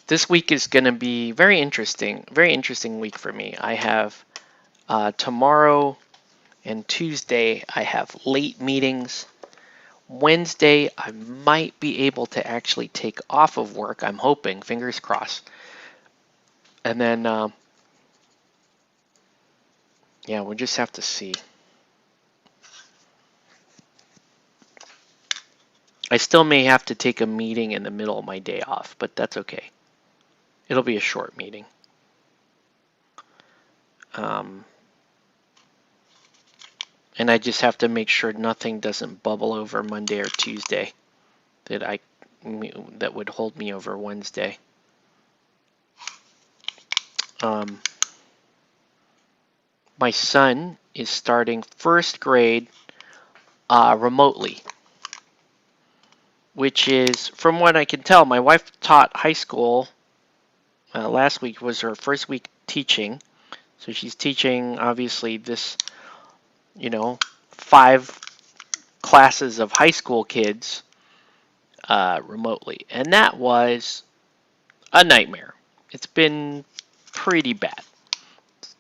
[SPEAKER 1] This week is going to be very interesting week for me. I have tomorrow and Tuesday, I have late meetings. Wednesday, I might be able to actually take off of work. I'm hoping, fingers crossed. And then, yeah, we'll just have to see. I still may have to take a meeting in the middle of my day off, but that's okay. It'll be a short meeting. And I just have to make sure nothing doesn't bubble over Monday or Tuesday that would hold me over Wednesday. My son is starting first grade remotely, which is, from what I can tell, my wife taught high school. Last week was her first week teaching. So she's teaching, obviously, this, 5 classes of high school kids remotely. And that was a nightmare. It's been pretty bad.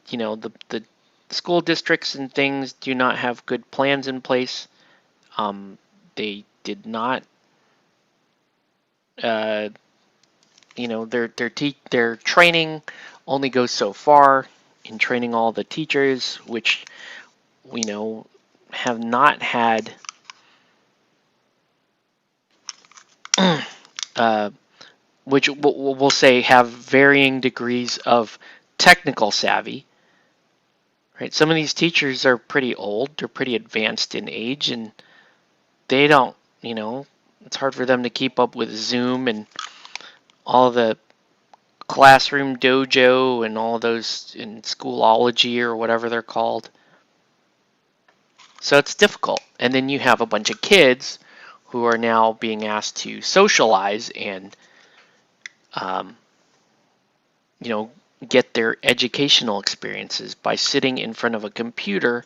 [SPEAKER 1] The school districts and things do not have good plans in place. They did not, their training only goes so far in training all the teachers, which have not had which we'll say have varying degrees of technical savvy. Right? Some of these teachers are pretty old, they're pretty advanced in age, and they don't, it's hard for them to keep up with Zoom and all the Classroom Dojo and all those in Schoolology or whatever they're called. So it's difficult. And then you have a bunch of kids who are now being asked to socialize and, get their educational experiences by sitting in front of a computer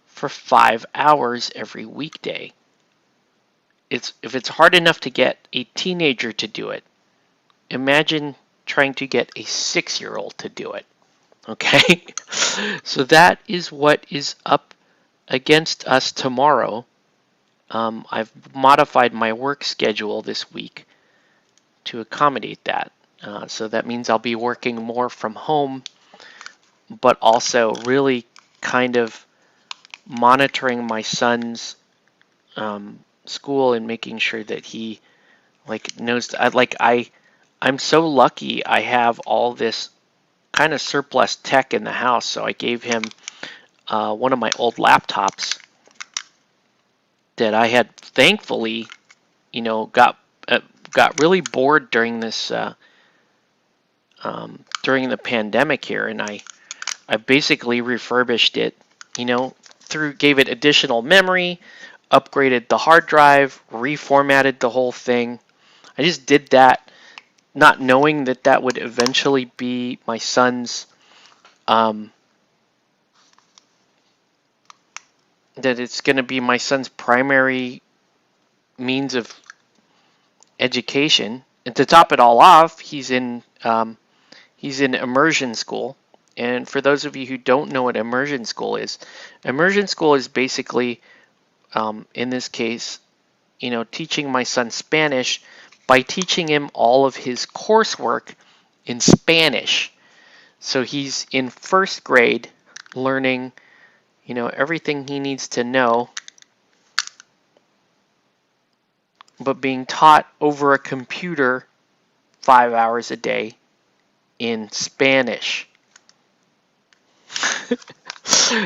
[SPEAKER 1] for 5 hours every weekday. If it's hard enough to get a teenager to do it, imagine trying to get a 6-year-old to do it. Okay? So that is what is up against us tomorrow. I've modified my work schedule this week to accommodate that. So that means I'll be working more from home, but also really kind of monitoring my son's school and making sure that he knows. I'm so lucky I have all this kind of surplus tech in the house. So I gave him one of my old laptops that I had thankfully, got really bored during this during the pandemic here, and I basically refurbished it, gave it additional memory, upgraded the hard drive, reformatted the whole thing. I just did that, not knowing that would eventually be my son's, that it's going to be my son's primary means of education. And to top it all off, he's in immersion school. And for those of you who don't know what immersion school is basically in this case, teaching my son Spanish by teaching him all of his coursework in Spanish. So he's in first grade learning, everything he needs to know, but being taught over a computer 5 hours a day in Spanish.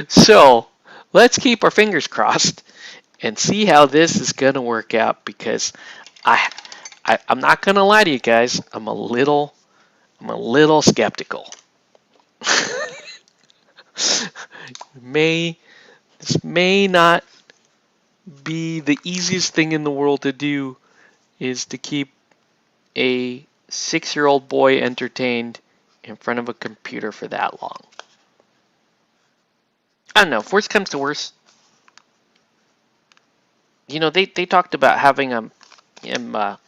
[SPEAKER 1] So let's keep our fingers crossed and see how this is going to work out, because I'm not going to lie to you guys. I'm a little skeptical. This may not be the easiest thing in the world to do, is to keep a 6-year-old boy entertained in front of a computer for that long. I don't know. If worst comes to worst, they talked about having him, in a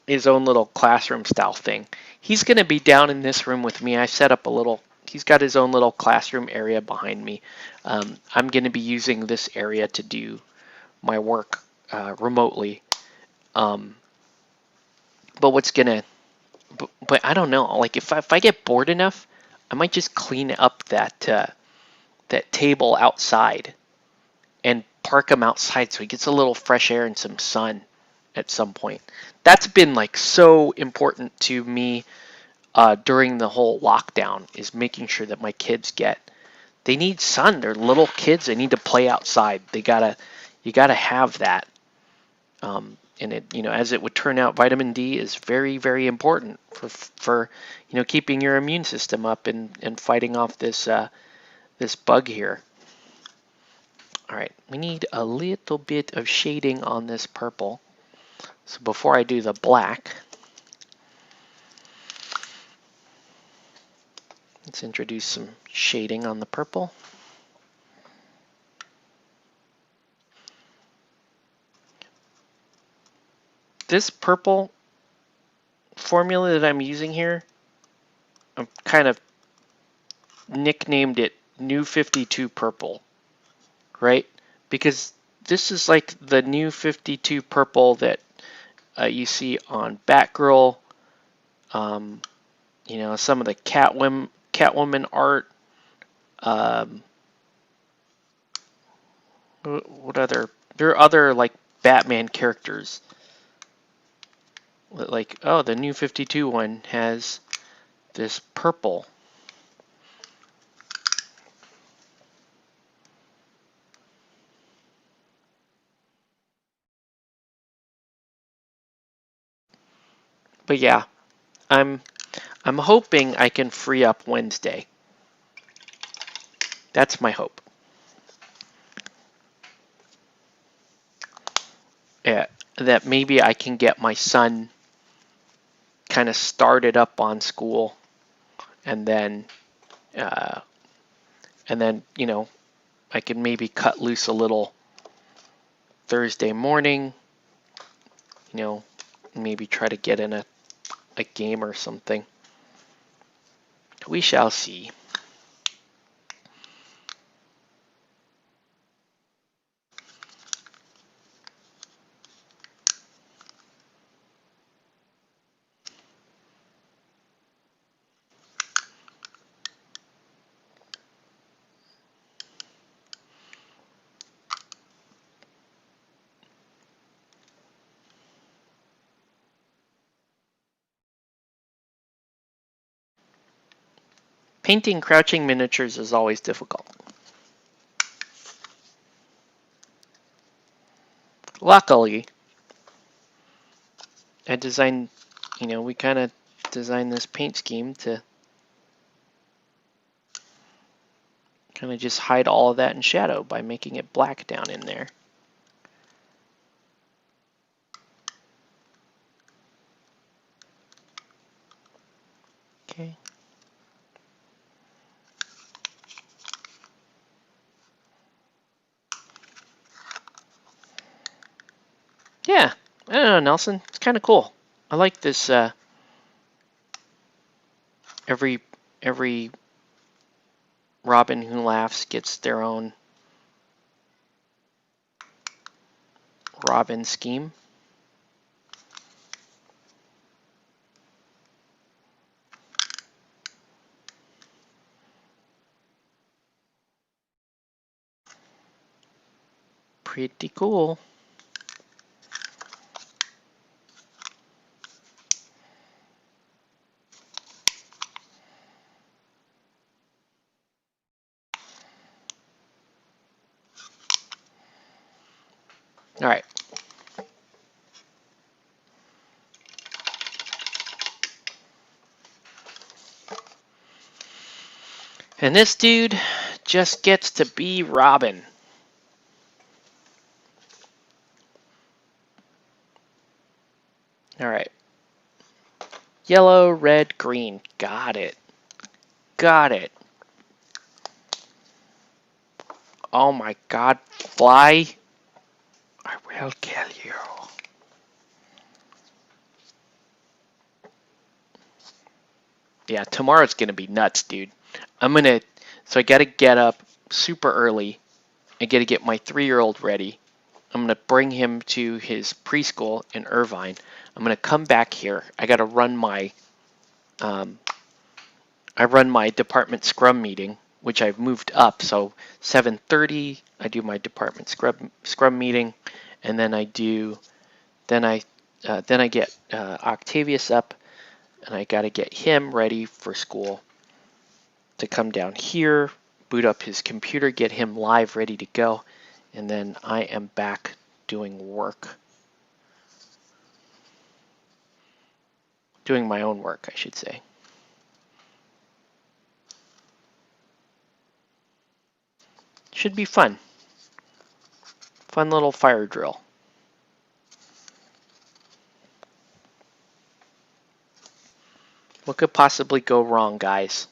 [SPEAKER 1] his own little classroom style thing. He's going to be down in this room with me. I set up a little. He's got his own little classroom area behind me. I'm going to be using this area to do my work remotely. But I don't know. Like if I get bored enough, I might just clean up that table outside and park him outside so he gets a little fresh air and some sun at some point. That's been like so important to me during the whole lockdown, is making sure that my kids they need sun. They're little kids. They need to play outside. You gotta have that. And as it would turn out, vitamin D is very, very important for keeping your immune system up and fighting off this bug here. All right, we need a little bit of shading on this purple. So before I do the black, let's introduce some shading on the purple. This purple formula that I'm using here, I've kind of nicknamed it New 52 Purple, right? Because this is like the New 52 Purple that you see on Batgirl, some of the Catwoman art. What other? There are other like Batman characters. Like, oh, the New 52 one has this purple. But yeah, I'm hoping I can free up Wednesday. That's my hope. Yeah, that maybe I can get my son kind of started up on school, and then I can maybe cut loose a little Thursday morning. Maybe try to get in a game or something. We shall see. Painting crouching miniatures is always difficult. Luckily, I designed, we kind of designed this paint scheme to kind of just hide all of that in shadow by making it black down in there. Okay. Yeah, I don't know, Nelson. It's kind of cool. I like this. Every Robin who laughs gets their own Robin scheme. Pretty cool. All right. And this dude just gets to be Robin. All right. Yellow, red, green. Got it. Got it. Oh my god, fly. I will kill you. Yeah, tomorrow's gonna be nuts, dude. So I gotta get up super early. I gotta get my 3-year-old ready. I'm gonna bring him to his preschool in Irvine. I'm gonna come back here. I gotta run I run my department scrum meeting, which I've moved up. So 7:30, I do my department scrum meeting, and then I get Octavius up, and I got to get him ready for school to come down here, boot up his computer, get him live, ready to go, and then I am back doing work. Doing my own work, I should say. Should be fun. Fun little fire drill. What could possibly go wrong, guys?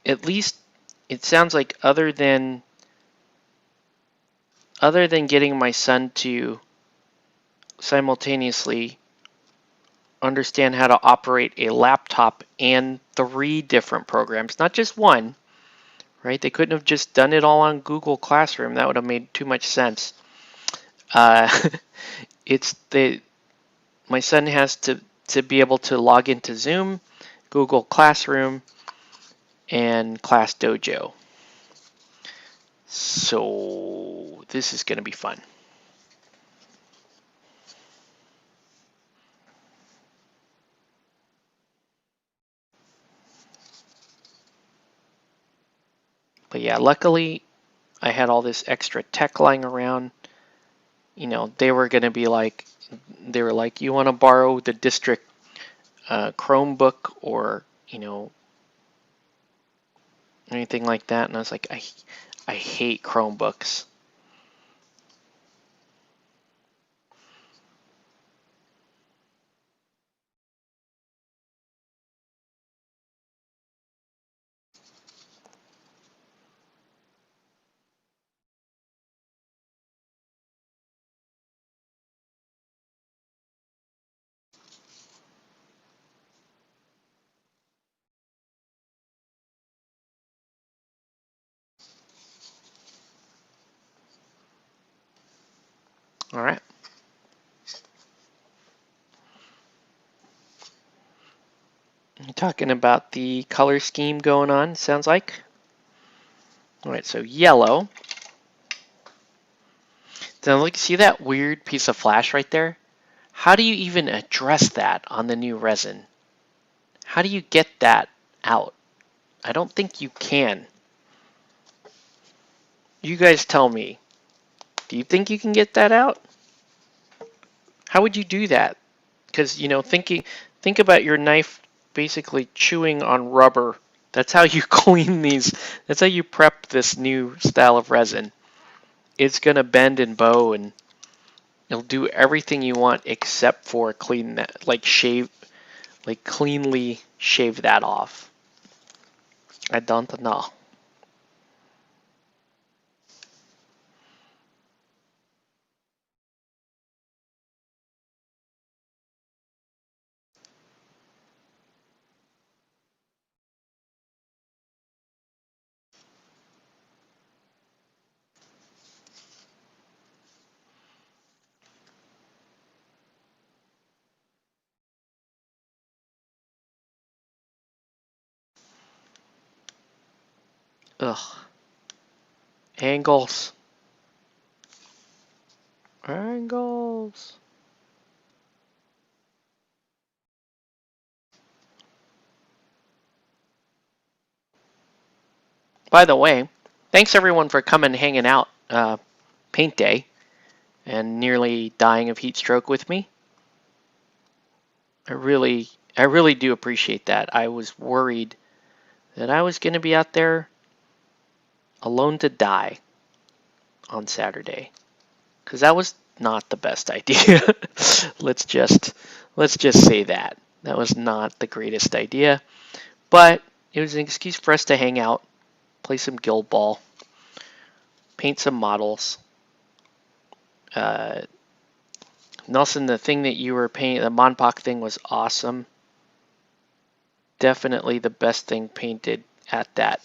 [SPEAKER 1] At least it sounds like other than getting my son to simultaneously understand how to operate a laptop and 3 different programs, not just one, right? They couldn't have just done it all on Google Classroom. That would have made too much sense. Uh, my son has to be able to log into Zoom, Google Classroom, and Class Dojo. So this is going to be fun. But yeah, luckily I had all this extra tech lying around. You know, they were like, you want to borrow the district Chromebook or, anything like that? And I was like, I hate Chromebooks. All right. You're talking about the color scheme going on, sounds like. All right, so yellow. Then look, see that weird piece of flash right there? How do you even address that on the new resin? How do you get that out? I don't think you can. You guys tell me. Do you think you can get that out? How would you do that? Because, think about your knife basically chewing on rubber. That's how you clean these. That's how you prep this new style of resin. It's going to bend and bow, and it'll do everything you want except for clean that, cleanly shave that off. I don't know. Ugh. Angles. Angles. By the way, thanks everyone for coming and hanging out paint day and nearly dying of heat stroke with me. I really do appreciate that. I was worried that I was going to be out there alone to die on Saturday, because that was not the best idea. let's just say that was not the greatest idea, but it was an excuse for us to hang out, play some Guild Ball, paint some models. Nelson, the thing that you were painting, the Monpok thing, was awesome. Definitely the best thing painted at that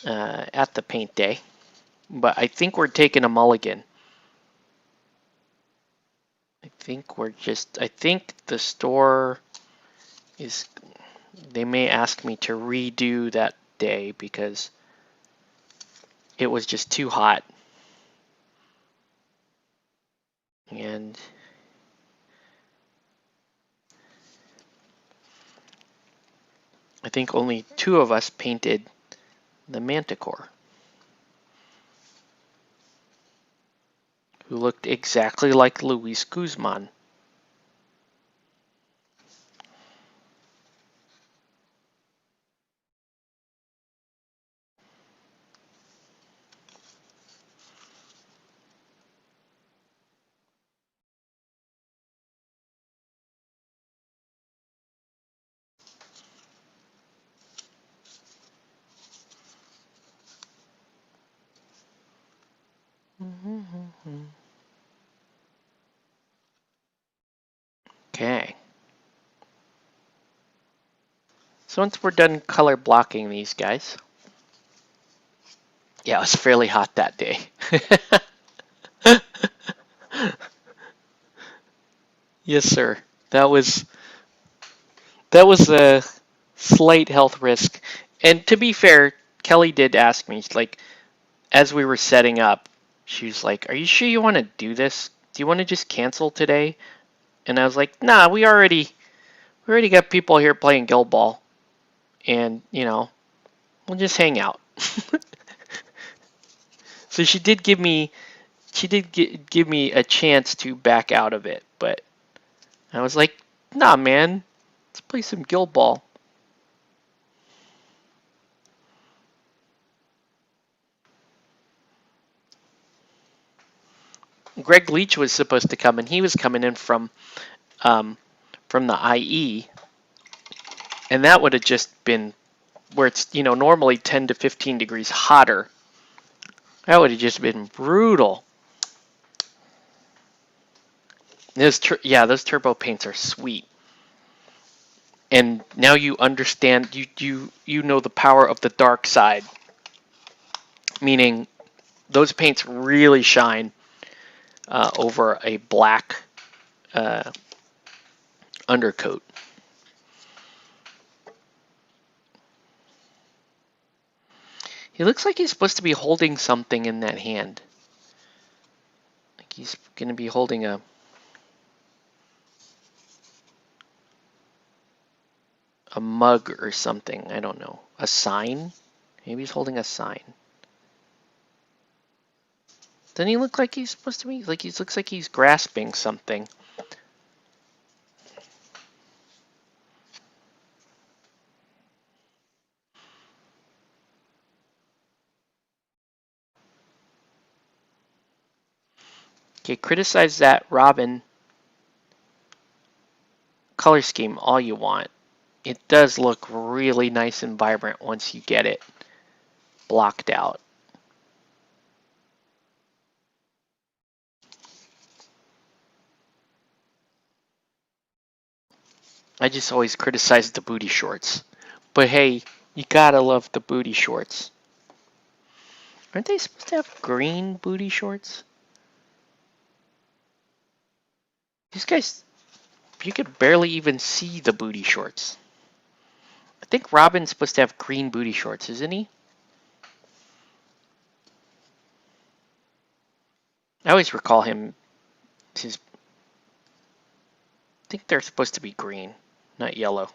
[SPEAKER 1] at the paint day. But I think we're taking a mulligan. I think the store is, they may ask me to redo that day because it was just too hot. And I think only 2 of us painted the Manticore, who looked exactly like Luis Guzman. Okay. So once we're done color blocking these guys, yeah, it was fairly hot that day. Yes, sir. That was a slight health risk. And to be fair, Kelly did ask me, like, as we were setting up, she was like, "Are you sure you want to do this? Do you want to just cancel today?" And I was like, "Nah, we already got people here playing Guild Ball, and we'll just hang out." So she did give me a chance to back out of it, but I was like, "Nah, man, let's play some Guild Ball." Greg Leach was supposed to come, and he was coming in from the IE, and that would have just been where it's normally 10 to 15 degrees hotter. That would have just been brutal. Those turbo paints are sweet, and now you understand. You know the power of the dark side, meaning those paints really shine over a black undercoat. He looks like he's supposed to be holding something in that hand. Like he's going to be holding a mug or something. I don't know. A sign? Maybe he's holding a sign. Doesn't he look like he's supposed to be? Like he looks like he's grasping something. Okay, criticize that Robin color scheme all you want. It does look really nice and vibrant once you get it blocked out. I just always criticize the booty shorts. But hey, you gotta love the booty shorts. Aren't they supposed to have green booty shorts? These guys, you could barely even see the booty shorts. I think Robin's supposed to have green booty shorts, isn't he? I always recall him. I think they're supposed to be green, not yellow.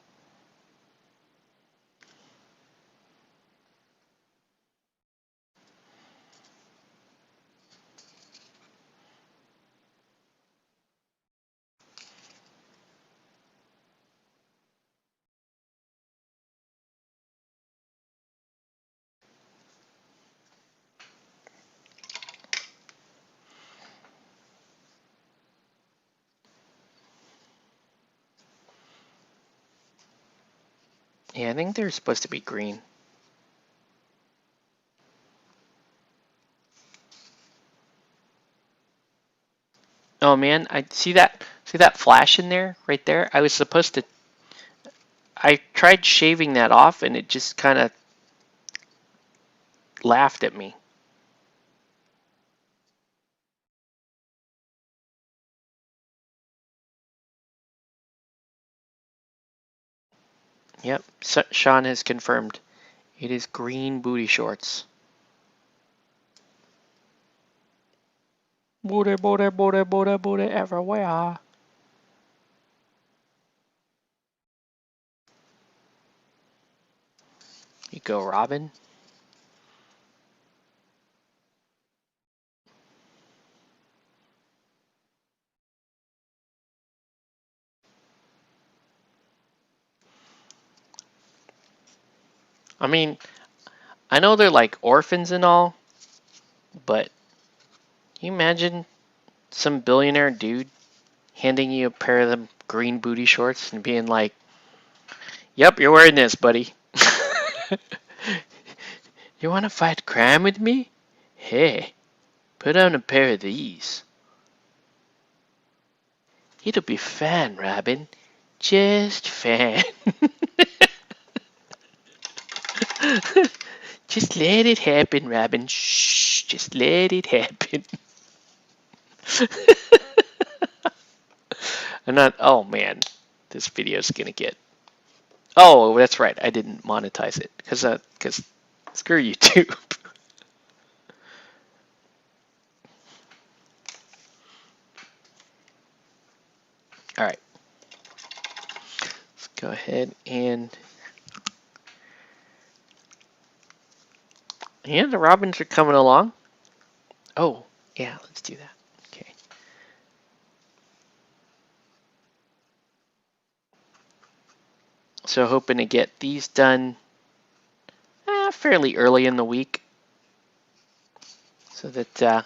[SPEAKER 1] Yeah, I think they're supposed to be green. Oh man, I see that flash in there, right there. I was supposed to. I tried shaving that off, and it just kind of laughed at me. Yep, Sean has confirmed. It is green booty shorts. Booty, booty, booty, booty, booty everywhere. You go, Robin. I mean, I know they're like orphans and all, but can you imagine some billionaire dude handing you a pair of them green booty shorts and being like, "Yep, you're wearing this, buddy." You want to fight crime with me? Hey, put on a pair of these. It'll be fun, Robin. Just fun. Just let it happen, Robin. Shh, just let it happen. I'm not. Oh man, this video's gonna get. Oh, that's right. I didn't monetize it because screw YouTube. All right, let's go ahead and the robins are coming along. Oh yeah, let's do that. Okay. So hoping to get these done fairly early in the week, so that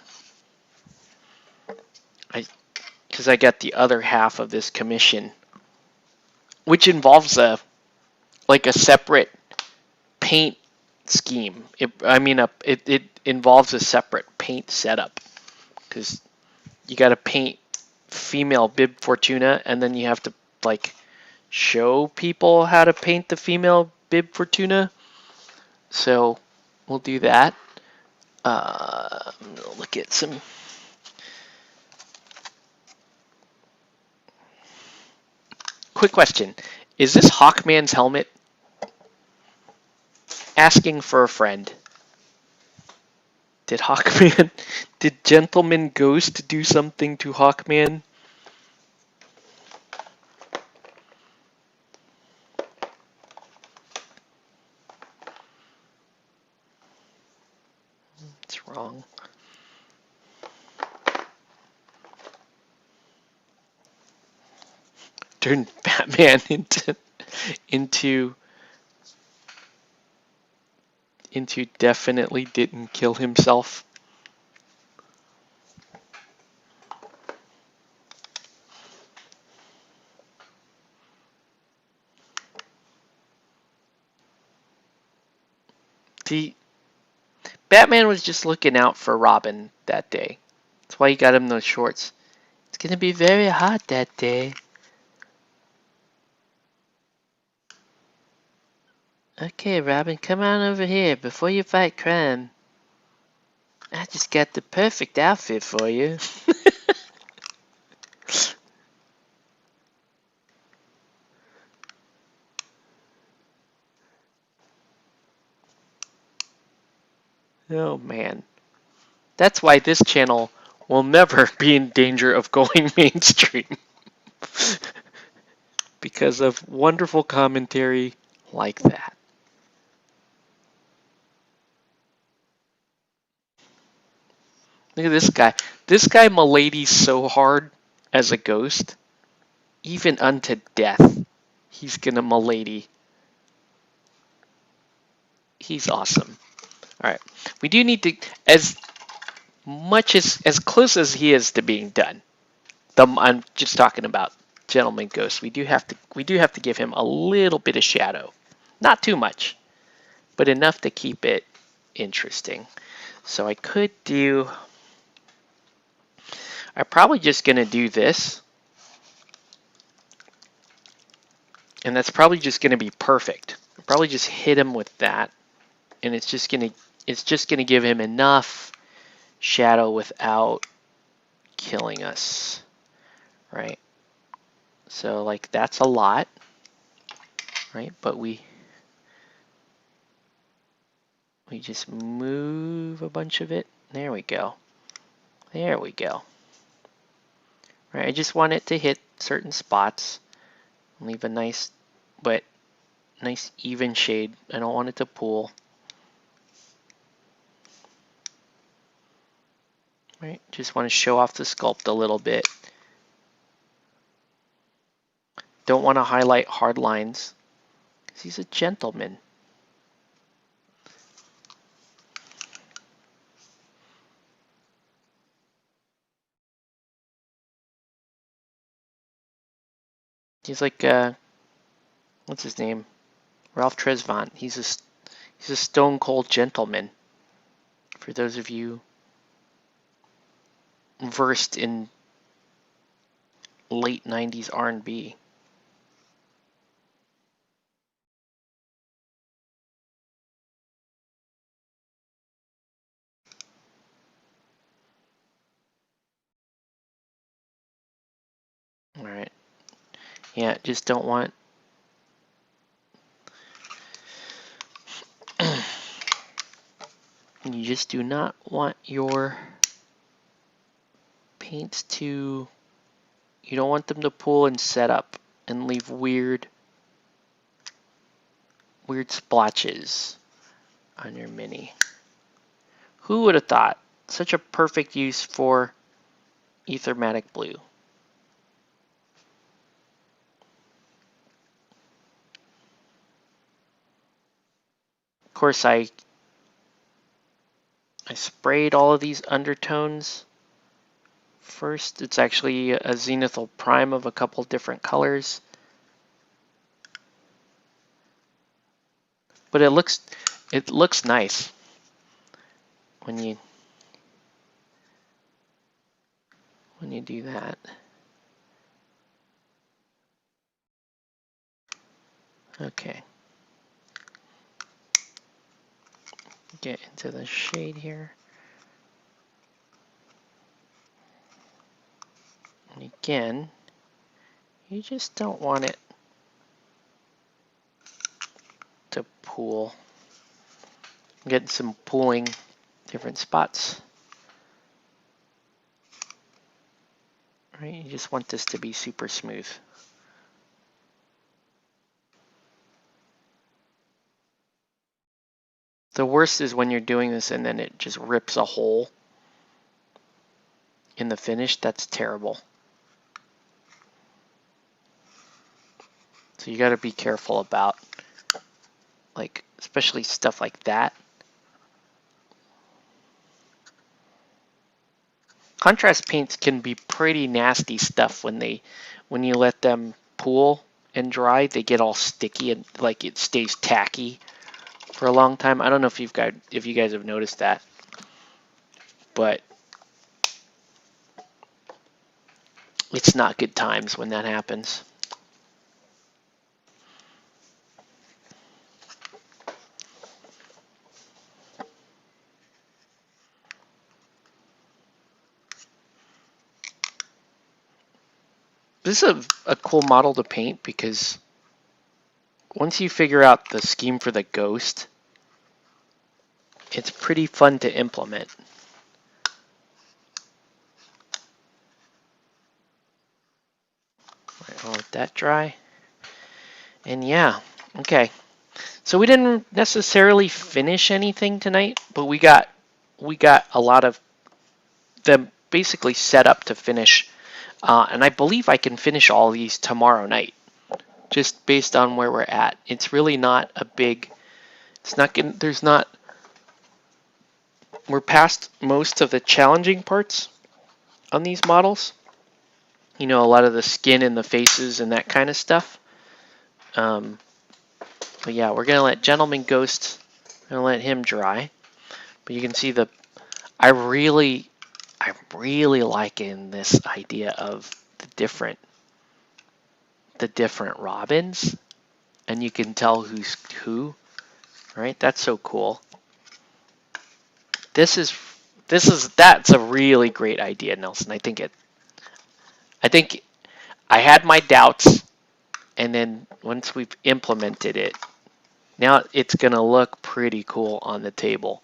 [SPEAKER 1] because I got the other half of this commission, which involves a separate paint scheme. It involves a separate paint setup because you got to paint female Bib Fortuna, and then you have to like show people how to paint the female Bib Fortuna. So we'll do that. I'm gonna look at some. Quick question: is this Hawkman's helmet? Asking for a friend. Did Hawkman? Did Gentleman Ghost do something to Hawkman? It's wrong. Turned Batman into definitely didn't kill himself. The Batman was just looking out for Robin that day. That's why he got him those shorts. It's gonna be very hot that day. Okay, Robin, come on over here before you fight crime. I just got the perfect outfit for you. Oh man. That's why this channel will never be in danger of going mainstream because of wonderful commentary like that. Look at this guy. This guy Milady's so hard as a ghost, even unto death. He's gonna Milady. He's awesome. All right, we do need to, as close as he is to being done. I'm just talking about Gentleman Ghost. We do have to give him a little bit of shadow, not too much, but enough to keep it interesting. So I could do. I'm probably just gonna do this, and that's probably just gonna be perfect. I'll probably just hit him with that, and it's just gonna give him enough shadow without killing us, right? So like that's a lot, right? But we just move a bunch of it. There we go. There we go. Right, I just want it to hit certain spots. Leave a nice even shade. I don't want it to pool. Right, just want to show off the sculpt a little bit. Don't want to highlight hard lines because he's a gentleman. He's like what's his name? Ralph Tresvant. He's a stone cold gentleman. For those of you versed in late 90s R&B. All right. Yeah, just don't want you just do not want your paints to, you don't want them to pull and set up and leave weird splotches on your mini. Who would have thought? Such a perfect use for Aethermatic Blue. Of course, I sprayed all of these undertones first. It's actually a zenithal prime of a couple different colors. But it looks nice when you do that. Okay. Get into the shade here. And again, you just don't want it to pool. I'm getting some pooling different spots. Right? You just want this to be super smooth. The worst is when you're doing this and then it just rips a hole in the finish. That's terrible. So you got to be careful about, like, especially stuff like that. Contrast paints can be pretty nasty stuff when you let them pool and dry. They get all sticky and like it stays tacky for a long time. I don't know if you guys have noticed that, but it's not good times when that happens. This is a cool model to paint because once you figure out the scheme for the ghost, it's pretty fun to implement. I'll let that dry. And yeah, okay. So we didn't necessarily finish anything tonight, but we got a lot of them basically set up to finish. And I believe I can finish all these tomorrow night, just based on where we're at. It's really not a big. It's not getting. There's not. We're past most of the challenging parts on these models. You know, a lot of the skin and the faces and that kind of stuff. But yeah, we're gonna let Gentleman Ghost. I'm gonna let him dry. But you can see I'm really liking this idea of the different Robins, and you can tell who's who. Right? That's so cool. That's a really great idea, Nelson. I think I had my doubts, and then once we've implemented it, now it's gonna look pretty cool on the table.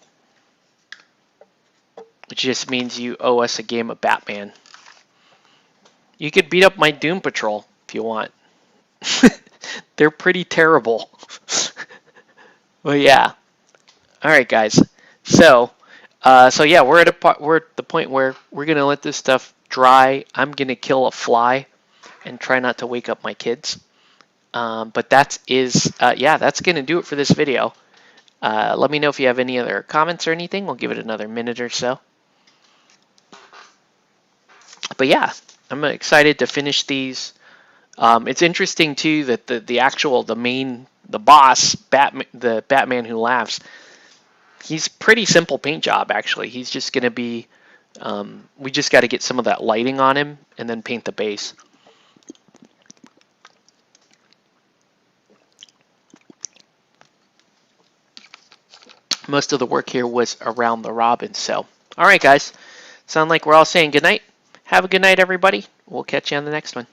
[SPEAKER 1] Which just means you owe us a game of Batman. You could beat up my Doom Patrol if you want. They're pretty terrible. Well, yeah. All right, guys. So yeah, we're at the point where we're gonna let this stuff dry. I'm gonna kill a fly and try not to wake up my kids. But that's gonna do it for this video. Let me know if you have any other comments or anything. We'll give it another minute or so. But yeah, I'm excited to finish these. It's interesting too that the boss, the Batman Who Laughs, he's pretty simple paint job actually. He's just gonna be, we just got to get some of that lighting on him and then paint the base. Most of the work here was around the Robin. So, all right, guys, sound like we're all saying good night. Have a good night, everybody. We'll catch you on the next one.